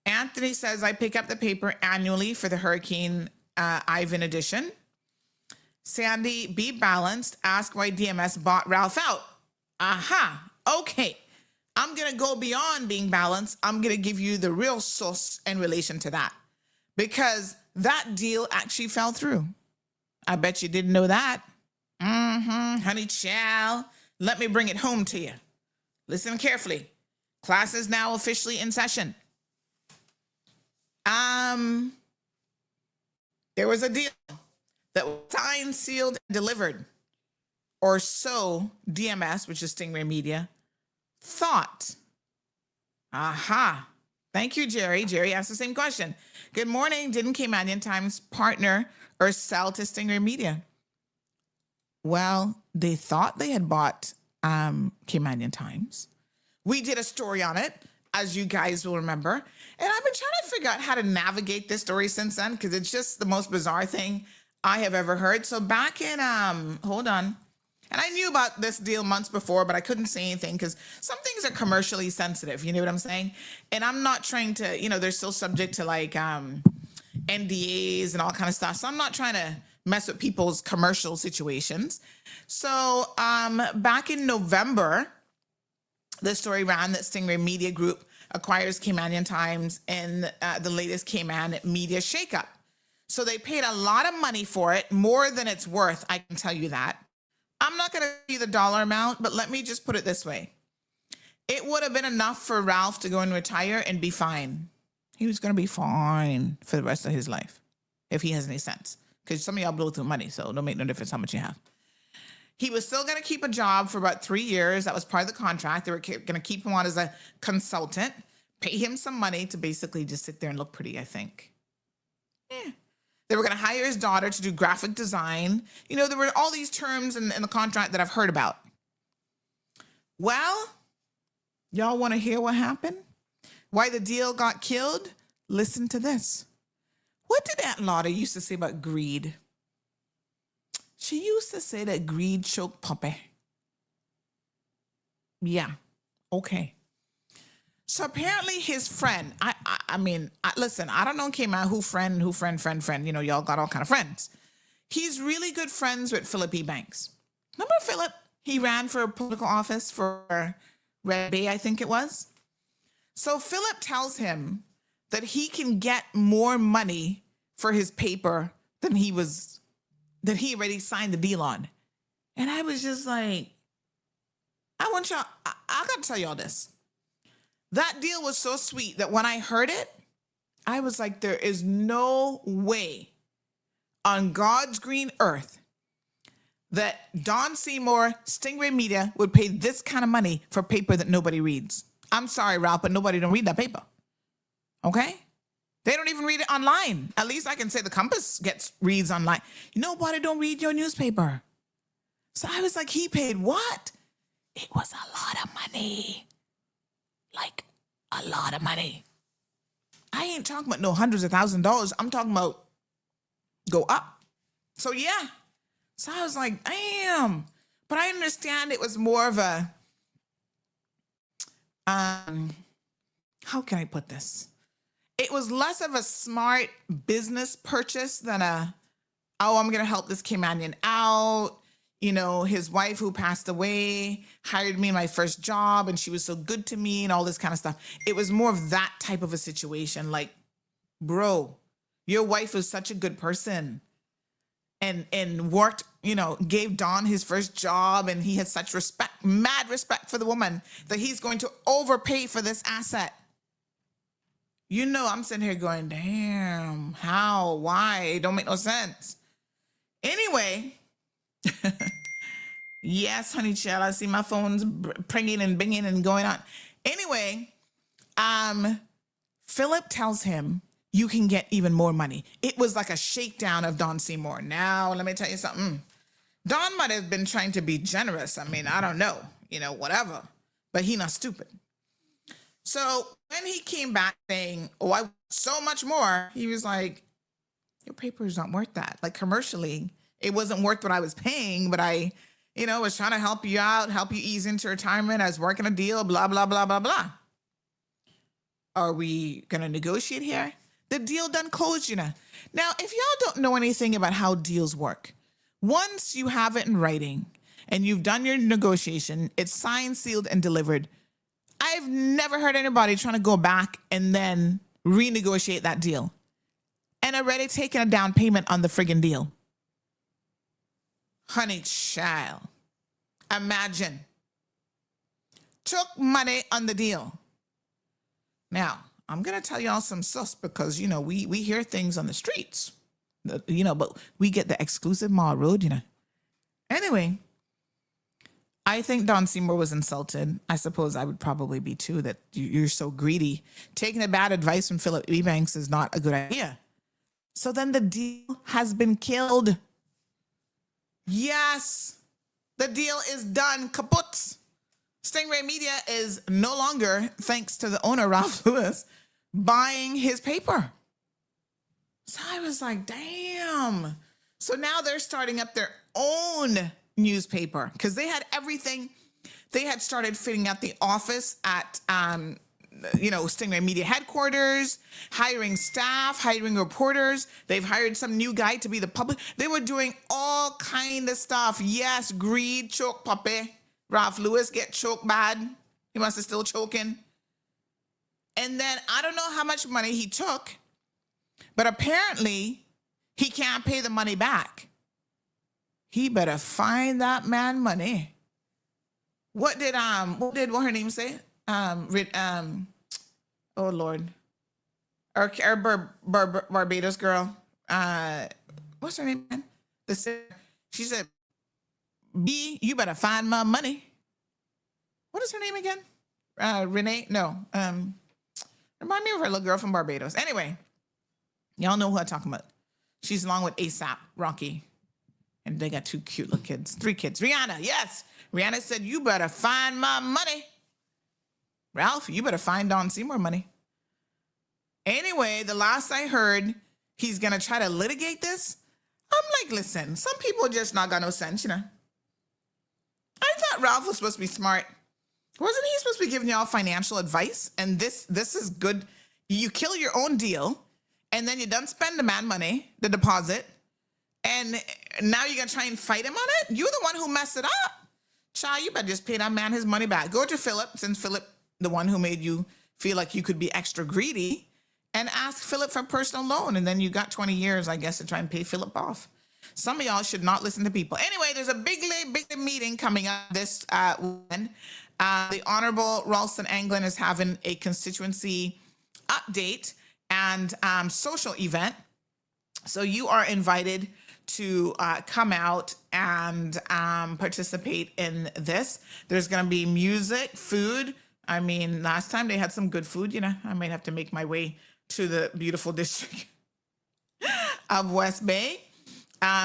Anthony says, I pick up the paper annually for the Hurricane Ivan edition. Sandy, be balanced. Ask why DMS bought Ralph out. Aha. Okay. I'm going to go beyond being balanced. I'm going to give you the real source in relation to that. Because that deal actually fell through. I bet you didn't know that. Honey child, let me bring it home to you. Listen carefully. Class is now officially in session. There was a deal that was signed, sealed, and delivered. Or so DMS, which is Stingray Media, thought. Aha. Thank you, Jerry. Jerry asked the same question. Good morning. Didn't Caymanian Times partner or sell to Stingray Media? Well, they thought they had bought Caymanian Times. We did a story on it, as you guys will remember. And I've been trying to figure out how to navigate this story since then, because it's just the most bizarre thing I have ever heard. So back in, hold on. And I knew about this deal months before, but I couldn't say anything because some things are commercially sensitive. You know what I'm saying? And I'm not trying to, you know, they're still subject to like NDAs and all kind of stuff. So I'm not trying to mess with people's commercial situations. So back in November, the story ran that Stingray Media Group acquires Caymanian Times in the latest Cayman Media shakeup. So they paid a lot of money for it, more than it's worth, I can tell you that. I'm not going to give you the dollar amount, but let me just put it this way. It would have been enough for Ralph to go and retire and be fine. He was going to be fine for the rest of his life, if he has any sense. Because some of y'all blow through money, so it don't make no difference how much you have. He was still going to keep a job for about 3 years. That was part of the contract. They were going to keep him on as a consultant, pay him some money to basically just sit there and look pretty, I think. Yeah. They were going to hire his daughter to do graphic design. You know, there were all these terms in the contract that I've heard about. Well, y'all want to hear what happened? Why the deal got killed? Listen to this. What did Aunt Lotta used to say about greed? She used to say that greed choked puppy. Yeah, okay. So apparently his friend, I mean, listen, I don't know Cayman, who friend, you know, y'all got all kind of friends. He's really good friends with Philip E. Banks. Remember Philip? He ran for a political office for Red Bay, I think it was. So Philip tells him that he can get more money for his paper than he already signed the deal on. And I was just like, I got to tell y'all this. That deal was so sweet that when I heard it, I was like, there is no way on God's green earth that Don Seymour, Stingray Media, would pay this kind of money for paper that nobody reads. I'm sorry, Ralph, but nobody don't read that paper. Okay? They don't even read it online. At least I can say the Compass reads online. You know why they don't read your newspaper? So I was like, he paid what? It was a lot of money. Like a lot of money. I ain't talking about no hundreds of $1,000s. I'm talking about go up. So yeah. So I was like, damn. But I understand it was more of a, how can I put this? It was less of a smart business purchase than I'm going to help this Caymanian out. You know, his wife who passed away hired me in my first job and she was so good to me and all this kind of stuff. It was more of that type of a situation. Like, bro, your wife was such a good person and worked, you know, gave Don his first job and he had such respect, mad respect for the woman that he's going to overpay for this asset. You know, I'm sitting here going, damn, how, why? It don't make no sense. Anyway, yes, honey child, I see my phone's pringing and binging and going on. Anyway, Philip tells him, you can get even more money. It was like a shakedown of Don Seymour. Now, let me tell you something. Don might have been trying to be generous. I mean, I don't know, you know, whatever, but he not stupid. So when he came back saying, oh, I want so much more, he was like, your paper is not worth that. Like commercially, it wasn't worth what I was paying, but I, you know, was trying to help you out, help you ease into retirement. I was working a deal, blah, blah, blah, blah, blah. Are we going to negotiate here? The deal done closed, you know. Now, if y'all don't know anything about how deals work, once you have it in writing and you've done your negotiation, it's signed, sealed, and delivered. I've never heard anybody trying to go back and then renegotiate that deal and already taken a down payment on the friggin' deal. Honey child, imagine. Took money on the deal. Now, I'm going to tell y'all some sus because, you know, we hear things on the streets, you know, but we get the exclusive Mall Road, you know. Anyway, I think Don Seymour was insulted. I suppose I would probably be too, that you're so greedy. Taking a bad advice from Philip Ebanks is not a good idea. So then the deal has been killed. Yes, the deal is done. Kaput. Stingray Media is no longer, thanks to the owner, Ralph Lewis, buying his paper. So I was like, damn. So now they're starting up their own newspaper because they had everything. They had started fitting out the office at, you know, Stingray Media headquarters, hiring staff, hiring reporters. They've hired some new guy to be the public. They were doing all kind of stuff. Yes, greed, choke puppy. Ralph Lewis get choked bad. He must have still choking. And then I don't know how much money he took, but apparently he can't pay the money back. He better find that man money. What did what her name say? Oh Lord. Our Barbados girl. What's her name, man? She said, B, you better find my money. What is her name again? Renee? No. Remind me of her little girl from Barbados. Anyway, y'all know who I'm talking about. She's along with ASAP Rocky. And they got 2 cute little kids. 3 kids. Rihanna, yes. Rihanna said, you better find my money. Ralph, you better find Don Seymour money. Anyway, the last I heard, he's going to try to litigate this. I'm like, listen, some people just not got no sense, you know. I thought Ralph was supposed to be smart. Wasn't he supposed to be giving y'all financial advice? And this is good. You kill your own deal, and then you done spend the man money, the deposit, and now you're going to try and fight him on it? You're the one who messed it up. Child, you better just pay that man his money back. Go to Philip, since Philip, the one who made you feel like you could be extra greedy, and ask Philip for a personal loan. And then you got 20 years, I guess, to try and pay Philip off. Some of y'all should not listen to people. Anyway, there's a big meeting coming up this weekend. The Honorable Ralston Anglin is having a constituency update and social event. So you are invited to come out and participate in this. There's going to be music, food. I mean, last time they had some good food, you know. I might have to make my way to the beautiful district of West Bay.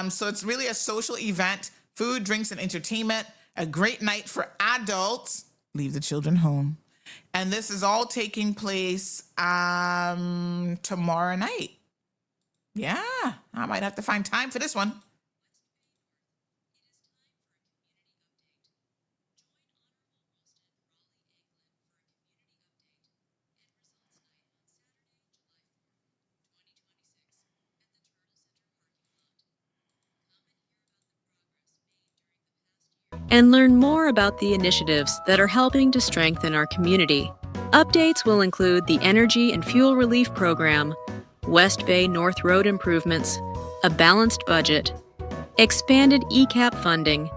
So it's really a social event, food, drinks, and entertainment, a great night for adults. Leave the children home. And this is all taking place tomorrow night. Yeah, I might have to find time for this one. And learn more about the initiatives that are helping to strengthen our community. Updates will include the Energy and Fuel Relief Program, West Bay North Road improvements, a balanced budget, expanded ECAP funding,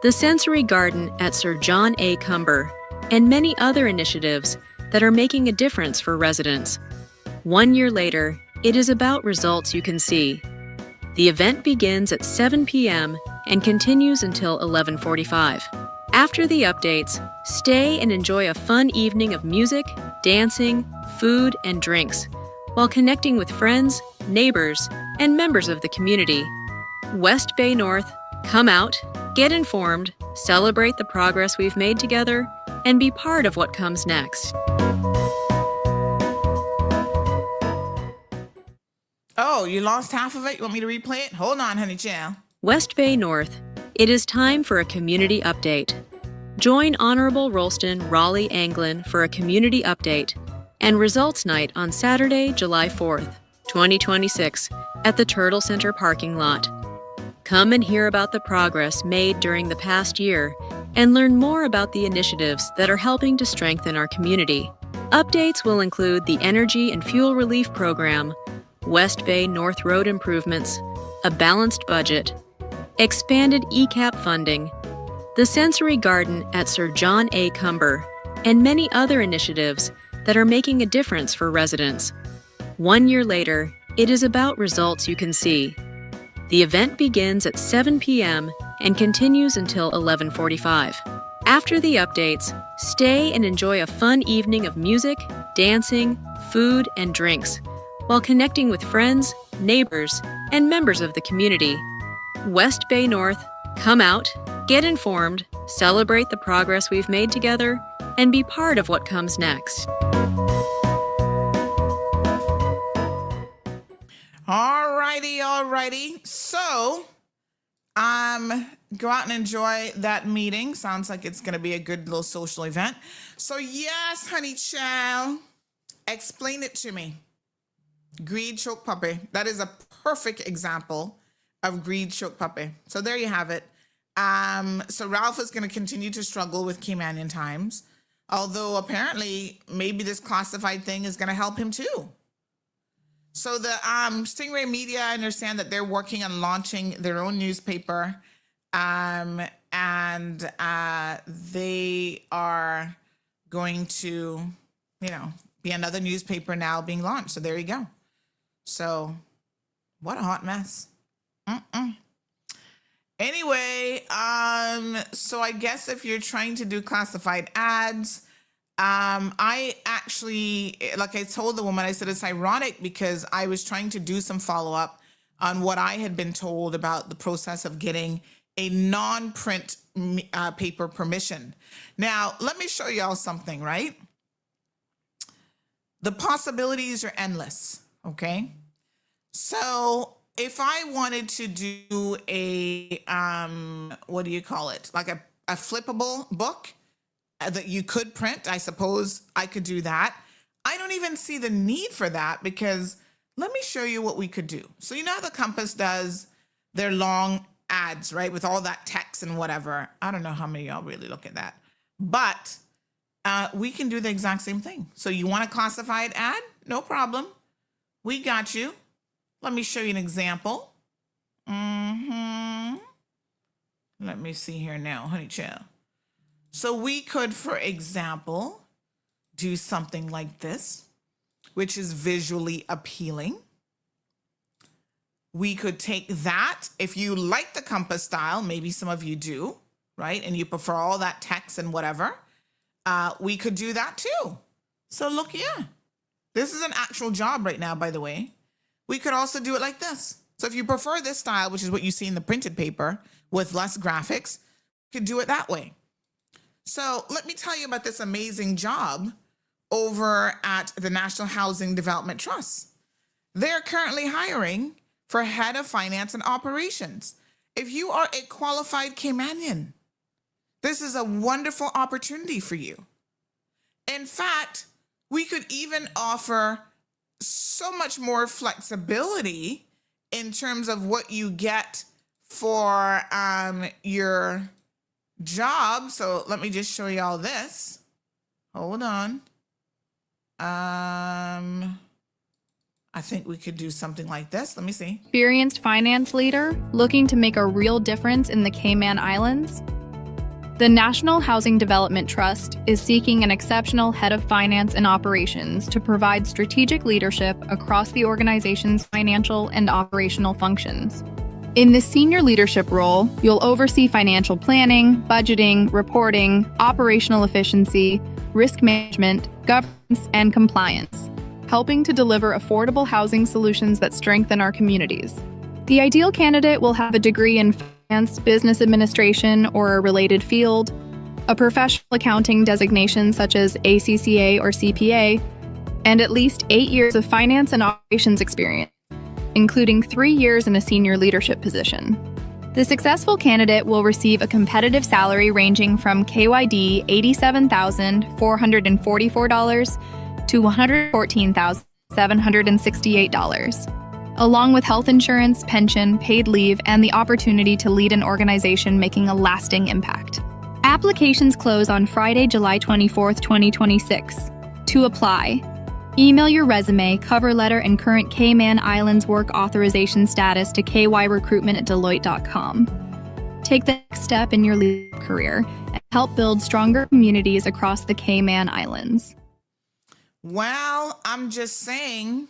the Sensory Garden at Sir John A. Cumber, and many other initiatives that are making a difference for residents. 1 year later, it is about results you can see. The event begins at 7 p.m. and continues until 11:45. After the updates, stay and enjoy a fun evening of music, dancing, food, and drinks, while connecting with friends, neighbors, and members of the community. West Bay North, come out, get informed, celebrate the progress we've made together, and be part of what comes next. Oh, you lost half of it? You want me to replay it? Hold on, honey child. West Bay North, it is time for a community update. Join Honorable Rolston Raleigh Anglin for a community update and results night on Saturday, July 4th, 2026, at the Turtle Center parking lot. Come and hear about the progress made during the past year and learn more about the initiatives that are helping to strengthen our community. Updates will include the Energy and Fuel Relief Program, West Bay North Road improvements, a balanced budget, expanded ECAP funding, the Sensory Garden at Sir John A. Cumber, and many other initiatives that are making a difference for residents. 1 year later, it is about results you can see. The event begins at 7 p.m. and continues until 11:45. After the updates, stay and enjoy a fun evening of music, dancing, food, and drinks, while connecting with friends, neighbors, and members of the community. West Bay North, come out, get informed, celebrate the progress we've made together, and be part of what comes next. Alrighty. So, go out and enjoy that meeting. Sounds like it's going to be a good little social event. So, yes, honey child, explain it to me. Greed choke puppy. That is a perfect example of greed choke puppy. So there you have it. So Ralph is going to continue to struggle with Caymanian Times, although apparently maybe this classified thing is going to help him too. So the Stingray Media, I understand that they're working on launching their own newspaper, and they are going to, be another newspaper now being launched. So there you go. So what a hot mess. Anyway, so I guess if you're trying to do classified ads, I actually, like I told the woman, I said it's ironic because I was trying to do some follow-up on what I had been told about the process of getting a non-print paper permission. Now, let me show y'all something, right? The possibilities are endless, okay? So if I wanted to do a, what do you call it? Like a flippable book that you could print, I suppose I could do that. I don't even see the need for that because let me show you what we could do. So you know how the Compass does their long ads, right? With all that text and whatever. I don't know how many of y'all really look at that. But we can do the exact same thing. So you want a classified ad? No problem. We got you. Let me show you an example. Let me see here now, honey child. So we could, for example, do something like this, which is visually appealing. We could take that, if you like the Compass style, maybe some of you do, right? And you prefer all that text and whatever. We could do that too. So look, yeah, This is an actual job right now, by the way. We could also do it like this. So if you prefer this style, which is what you see in the printed paper with less graphics, you could do it that way. So let me tell you about this amazing job over at the National Housing Development Trust. They're currently hiring for head of finance and operations. If you are a qualified Caymanian, this is a wonderful opportunity for you. In fact, we could even offer so much more flexibility in terms of what you get for your job. So let me just show you all this. Hold on. I think we could do something like this. Let me see. Experienced finance leader looking to make a real difference in the Cayman Islands? The National Housing Development Trust is seeking an exceptional head of finance and operations to provide strategic leadership across the organization's financial and operational functions. In this senior leadership role, you'll oversee financial planning, budgeting, reporting, operational efficiency, risk management, governance, and compliance, helping to deliver affordable housing solutions that strengthen our communities. The ideal candidate will have a degree in finance, business administration, or a related field, a professional accounting designation such as ACCA or CPA, and at least 8 years of finance and operations experience, including 3 years in a senior leadership position. The successful candidate will receive a competitive salary ranging from KYD $87,444 to $114,768, along with health insurance, pension, paid leave, and the opportunity to lead an organization making a lasting impact. Applications close on Friday, July 24th, 2026. To apply, email your resume, cover letter, and current Cayman Islands work authorization status to kyrecruitment@deloitte.com. Take the next step in your leadership career and help build stronger communities across the Cayman Islands. Well, I'm just saying,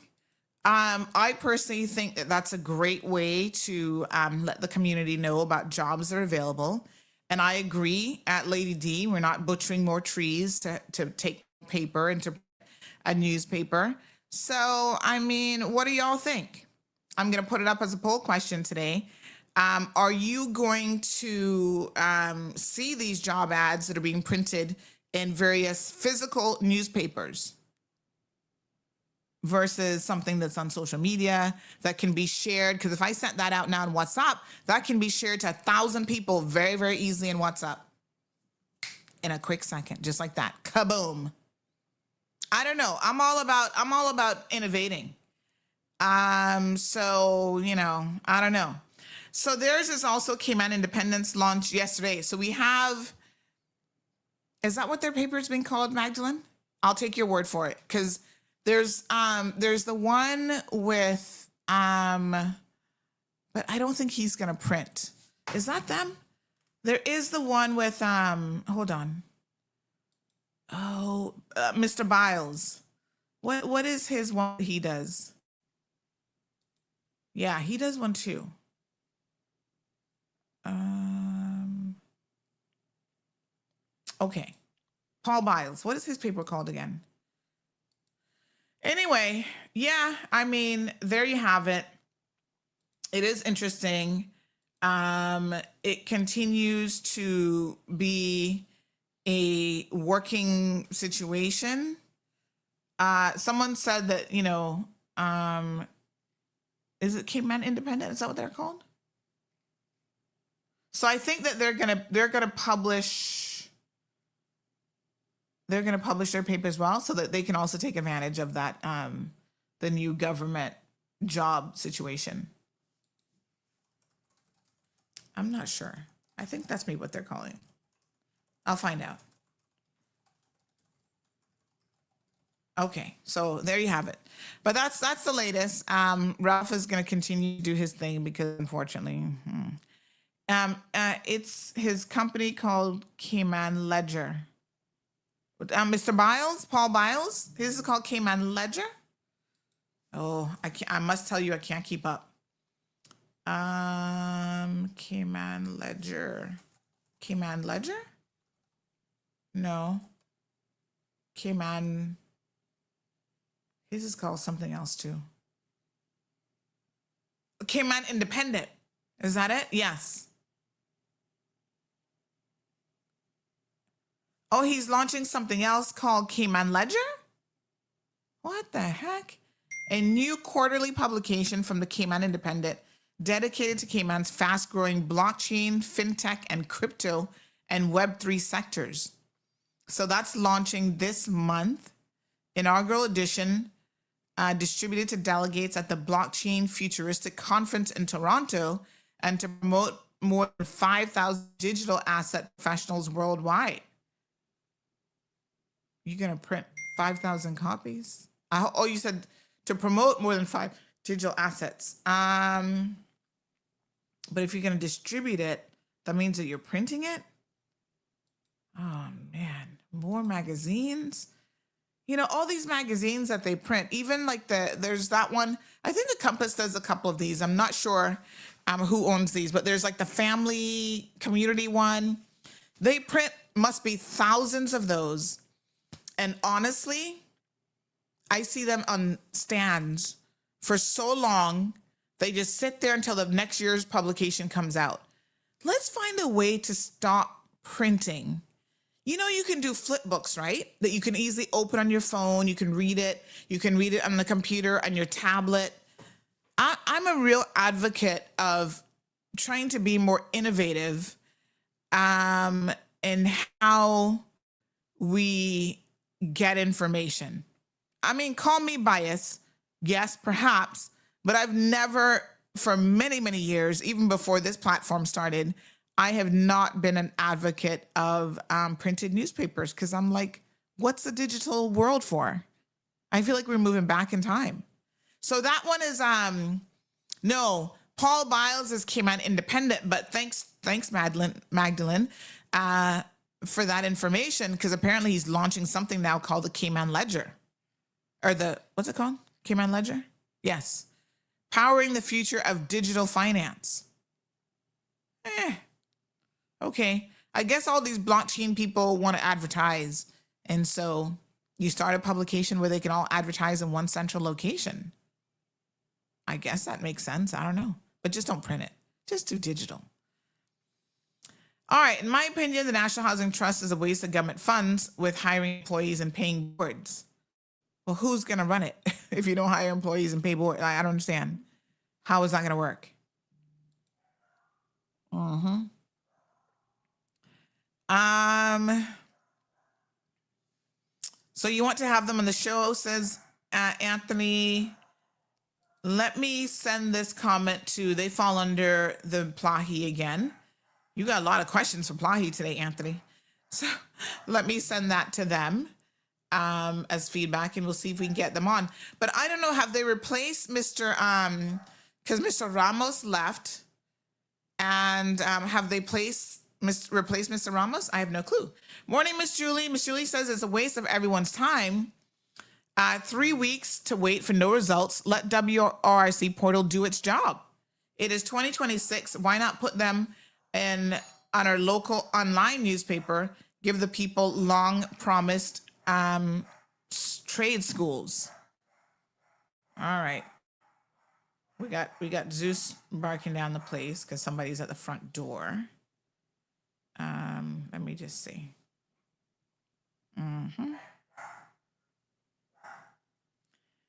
I personally think that that's a great way to let the community know about jobs that are available. And I agree at Lady D, we're not butchering more trees to take paper and to a newspaper. So, I mean, what do y'all think? I'm going to put it up as a poll question today. Are you going to see these job ads that are being printed in various physical newspapers versus something that's on social media that can be shared? Because if I sent that out now on WhatsApp, that can be shared to 1,000 people very, very easily in WhatsApp in a quick second, just like that. Kaboom. I don't know. I'm all about innovating. So, you know, I don't know. So theirs is also Cayman Independence launched yesterday. So we have, is that what their paper is being called, Magdalene? I'll take your word for it. Because there's the one with, but I don't think he's going to print. Is that them? There is the one with, hold on. Oh, Mr. Biles. What is his one he does? Yeah, he does one too. Okay. Paul Biles. What is his paper called again? Anyway, yeah, I mean, there you have it. It is interesting. It continues to be a working situation. Someone said that, you know, is it Cayman Independent? Is that what they're called? So I think that they're gonna publish their paper as well, so that they can also take advantage of that the new government job situation. I'm not sure. I think that's maybe what they're calling. I'll find out. Okay, so there you have it. But that's the latest. Ralph is going to continue to do his thing because, unfortunately, it's his company called Cayman Ledger. Mr. Biles, Paul Biles, his is called Cayman Ledger. Oh, I must tell you, I can't keep up. Cayman Ledger. Cayman Ledger? No. Cayman. His is called something else too. Cayman Independent. Is that it? Yes. Oh, he's launching something else called Cayman Ledger? What the heck? A new quarterly publication from the Cayman Independent dedicated to Cayman's fast-growing blockchain, fintech, and crypto and Web3 sectors. So that's launching this month. Inaugural edition, distributed to delegates at the Blockchain Futuristic Conference in Toronto, and to promote more than 5,000 digital asset professionals worldwide. You're going to print 5,000 copies? Oh, you said to promote more than 5 digital assets. But if you're going to distribute it, that means that you're printing it? Oh, man. More magazines? You know, all these magazines that they print, even like there's that one. I think the Compass does a couple of these. I'm not sure who owns these, but there's like the family community one. They print, must be thousands of those. And honestly, I see them on stands for so long, they just sit there until the next year's publication comes out. Let's find a way to stop printing. You know, you can do flip books, right? That you can easily open on your phone. You can read it. You can read it on the computer, on your tablet. I'm a real advocate of trying to be more innovative in how we get information. I mean, call me biased. Yes, perhaps. But I've never, for many, many years, even before this platform started, I have not been an advocate of printed newspapers because I'm like, what's the digital world for? I feel like we're moving back in time. So that one is, no, Paul Biles is Cayman Independent, but thanks Magdalene, for that information, because apparently he's launching something now called the Cayman Ledger. Or what's it called? Cayman Ledger? Yes. Powering the future of digital finance. Okay. I guess all these blockchain people want to advertise. And so you start a publication where they can all advertise in one central location. I guess that makes sense. I don't know. But just don't print it. Just do digital. All right. In my opinion, the National Housing Trust is a waste of government funds with hiring employees and paying boards. Well, who's going to run it if you don't hire employees and pay board? I don't understand. How is that going to work? So you want to have them on the show, says Anthony. Let me send this comment to, they fall under the Plahi again. You got a lot of questions for Plahi today, Anthony. So let me send that to them as feedback, and we'll see if we can get them on. But I don't know, have they replaced Mr. Because Mr. Ramos left, and have they replaced Mr. Ramos? I have no clue. Morning, Miss Julie. Miss Julie says it's a waste of everyone's time. 3 weeks to wait for no results. Let WRC portal do its job. It is 2026. Why not put them on our local online newspaper? Give the people long promised trade schools. All right. We got Zeus barking down the place because somebody's at the front door. Let me just see.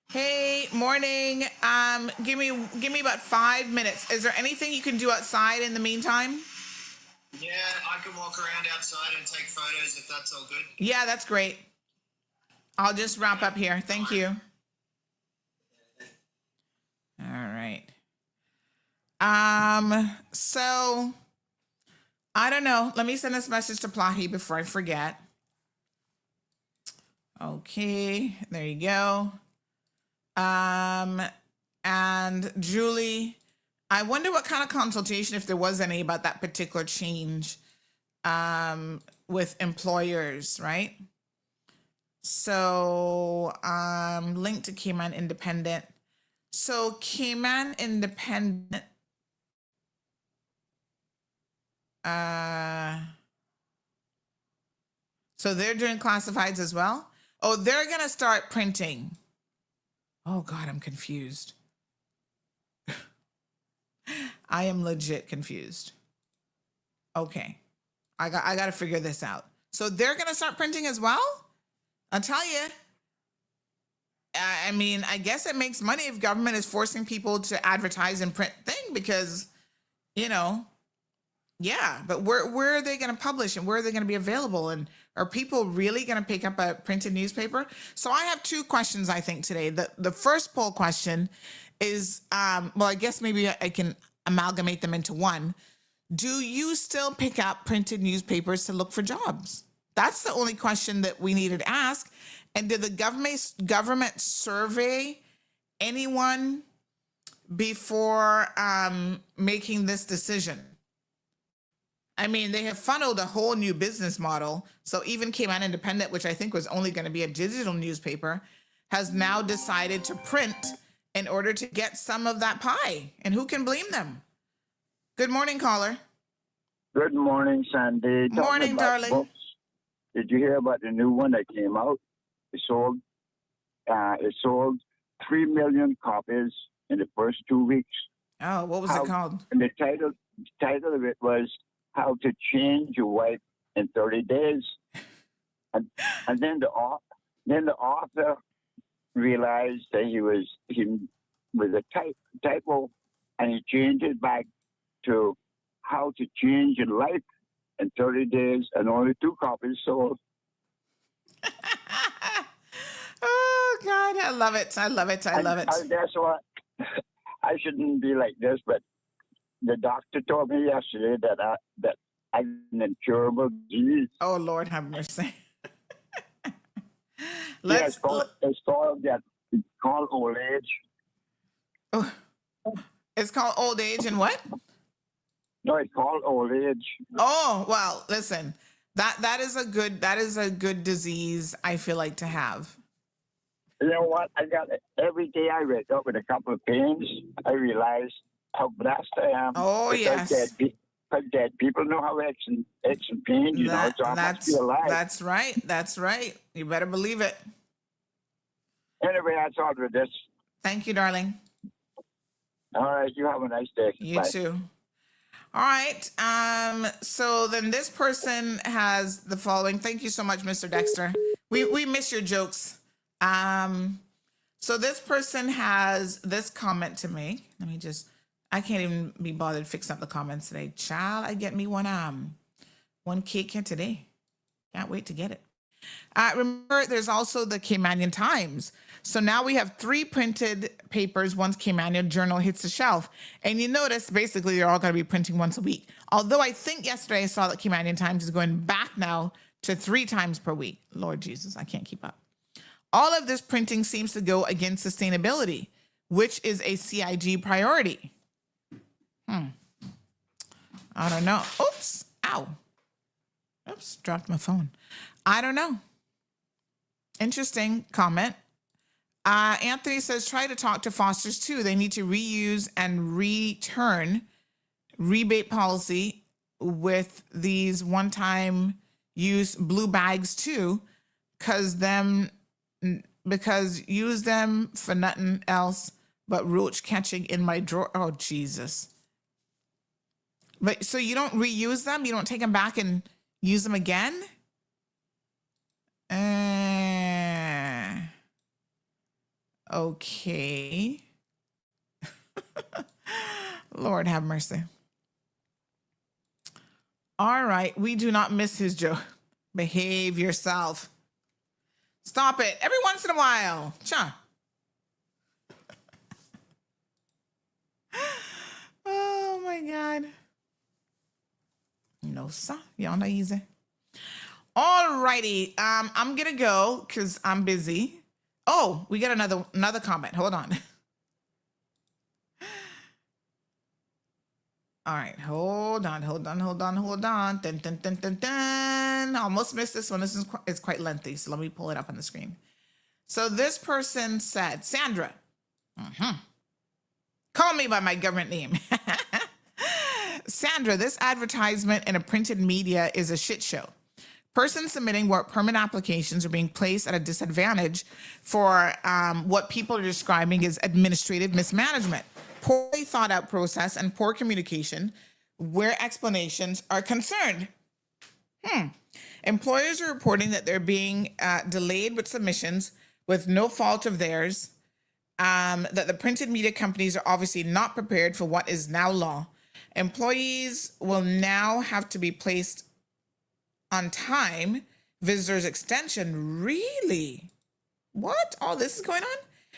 Hey, morning. Give me about 5 minutes. Is there anything you can do outside in the meantime? Yeah, I can walk around outside and take photos if that's all good. Yeah, that's great. I'll just wrap up here. Thank you. All right. So I don't know. Let me send this message to Plahi before I forget. Okay, there you go. And Julie, I wonder what kind of consultation, if there was any, about that particular change with employers, right? So linked to Cayman Independent. So Cayman Independent, so they're doing classifieds as well? Oh, they're going to start printing. Oh God, I'm confused. I am legit confused. Okay. I got to figure this out. So they're going to start printing as well? I'll tell you. I mean, I guess it makes money if government is forcing people to advertise and print thing because, you know, yeah, but where are they going to publish and where are they going to be available? And are people really going to pick up a printed newspaper? So I have two questions, I think, today. The first poll question is, well, I guess maybe I can amalgamate them into one. Do you still pick up printed newspapers to look for jobs? That's the only question that we needed to ask. And did the government survey anyone before making this decision? I mean, they have funneled a whole new business model. So even Cayman Independent, which I think was only going to be a digital newspaper, has now decided to print in order to get some of that pie. And who can blame them? Good morning, caller. Good morning, Sandy. Morning, darling. Books. Did you hear about the new one that came out? It sold 3 million copies in the first 2 weeks. Oh, what was it called? And the title of it was How to Change Your Wife in 30 Days. And then the author realized that he was a typo, and he changed it back to How to Change Your Life in 30 Days, and only 2 copies sold. Oh, God, I love it. I love it. I love it. That's what I shouldn't be like this, but the doctor told me yesterday that I have an incurable disease. Oh, Lord, have mercy. It's called old age. Oh, it's called old age and what? No, it's called old age. Oh, well, listen, that is a good disease, I feel like, to have. You know what? I got it. Every day I wake up with a couple of pains. I realize how blessed I am. Oh, yes. Because dead people know how aches and pain, so I must be alive. That's right. That's right. You better believe it. Anyway, that's all with this. Thank you, darling. All right. You have a nice day. You Bye. too. All right. So then this person has the following. Thank you so much, Mr. Dexter. We miss your jokes. So this person has this comment to make. I can't even be bothered fixing up the comments today. Child, I get me one cake here today. Can't wait to get it. Remember, there's also the Caymanian Times. So now we have 3 printed papers once Caymanian Journal hits the shelf. And you notice, basically, they're all going to be printing once a week. Although I think yesterday I saw that Caymanian Times is going back now to 3 times per week. Lord Jesus, I can't keep up. All of this printing seems to go against sustainability, which is a CIG priority. I don't know. Oops. Ow. Oops. Dropped my phone. I don't know. Interesting comment. Anthony says, try to talk to Foster's too. They need to reuse and return rebate policy with these one-time use blue bags too, because use them for nothing else but roach catching in my drawer. Oh, Jesus. But so you don't reuse them? You don't take them back and use them again? Okay. Lord have mercy. All right. We do not miss his joke. Behave yourself. Stop it. Every once in a while. Cha. Oh, my God. No, sir. Y'all not easy. All righty. I'm going to go because I'm busy. Oh, we got another comment. Hold on. All right. Hold on. Dun, dun, dun, dun, dun. Almost missed this one. This is quite lengthy. So let me pull it up on the screen. So this person said, Sandra, call me by my government name. Sandra, this advertisement in a printed media is a shit show. Persons submitting work permit applications are being placed at a disadvantage for what people are describing as administrative mismanagement, poorly thought out process, and poor communication where explanations are concerned. Employers are reporting that they're being delayed with submissions with no fault of theirs, that the printed media companies are obviously not prepared for what is now law. Employees will now have to be placed on time. Visitors extension, really? What? All this is going on?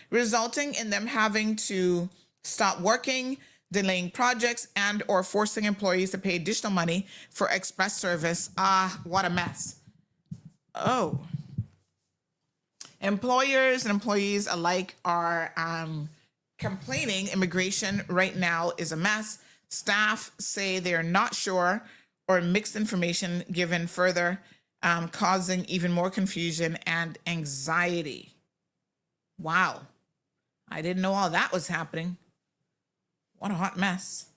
Resulting in them having to stop working, delaying projects, and or forcing employees to pay additional money for express service. What a mess. Oh. Employers and employees alike are complaining immigration right now is a mess. Staff say they're not sure or mixed information given further, causing even more confusion and anxiety. Wow. I didn't know all that was happening. What a hot mess.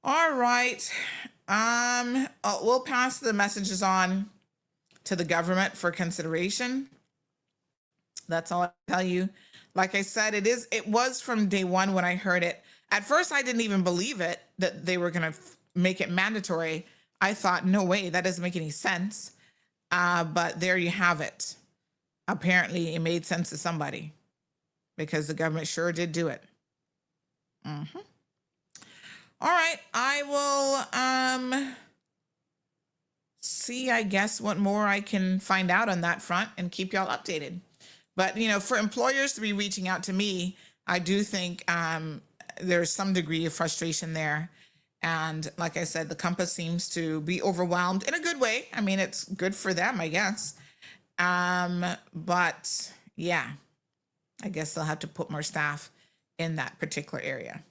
All right. We'll pass the messages on to the government for consideration. That's all I tell you. Like I said, it was from day one when I heard it. At first, I didn't even believe it, that they were going to make it mandatory. I thought, no way, that doesn't make any sense. But there you have it. Apparently, it made sense to somebody because the government sure did do it. All right, I will see, I guess, what more I can find out on that front and keep y'all updated. But, for employers to be reaching out to me, I do think there's some degree of frustration there. And like I said, the Compass seems to be overwhelmed in a good way. I mean, it's good for them, I guess. But yeah, I guess they'll have to put more staff in that particular area.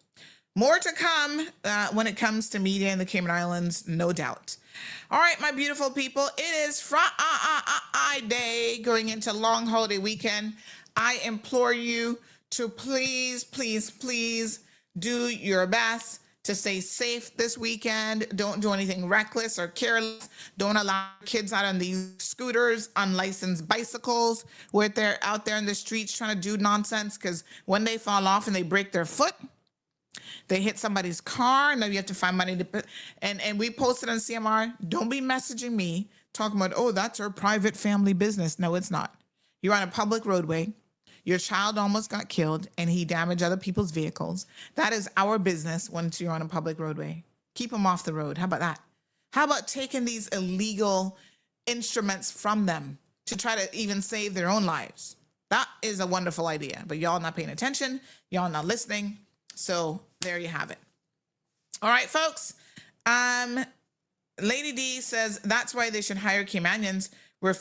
More to come when it comes to media in the Cayman Islands, no doubt. All right, my beautiful people, it is Friday going into long holiday weekend. I implore you to please, please, please do your best to stay safe this weekend. Don't do anything reckless or careless. Don't allow kids out on these scooters, unlicensed bicycles, where they're out there in the streets trying to do nonsense, because when they fall off and they break their foot, they hit somebody's car, and then you have to find money to put. And we posted on CMR, don't be messaging me talking about, oh, that's our private family business. No, it's not. You're on a public roadway. Your child almost got killed and he damaged other people's vehicles. That is our business once you're on a public roadway. Keep them off the road. How about that? How about taking these illegal instruments from them to try to even save their own lives? That is a wonderful idea, but y'all not paying attention. Y'all not listening. So there you have it. All right, folks. Lady D says that's why they should hire Caymanians where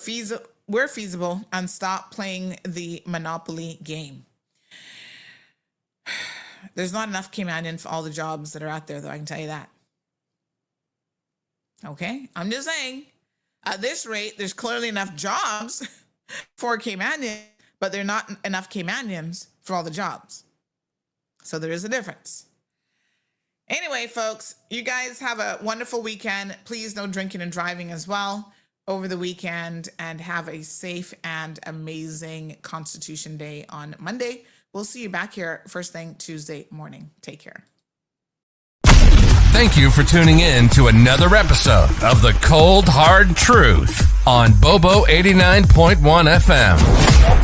feasible and stop playing the Monopoly game. There's not enough Caymanian for all the jobs that are out there, though, I can tell you that. Okay? I'm just saying, at this rate, there's clearly enough jobs for Caymanians, but there are not enough Caymanians for all the jobs. So there is a difference. Anyway, folks, you guys have a wonderful weekend. Please no drinking and driving as well over the weekend, and have a safe and amazing Constitution Day on Monday. We'll see you back here first thing Tuesday morning. Take care. Thank you for tuning in to another episode of The Cold Hard Truth on Bobo 89.1 FM.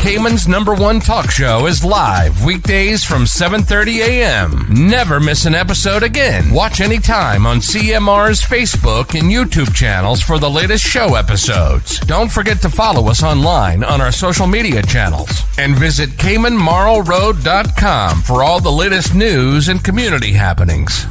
Cayman's #1 talk show is live weekdays from 7:30 a.m. Never miss an episode again. Watch anytime on CMR's Facebook and YouTube channels for the latest show episodes. Don't forget to follow us online on our social media channels. And visit CaymanMarlRoad.com for all the latest news and community happenings.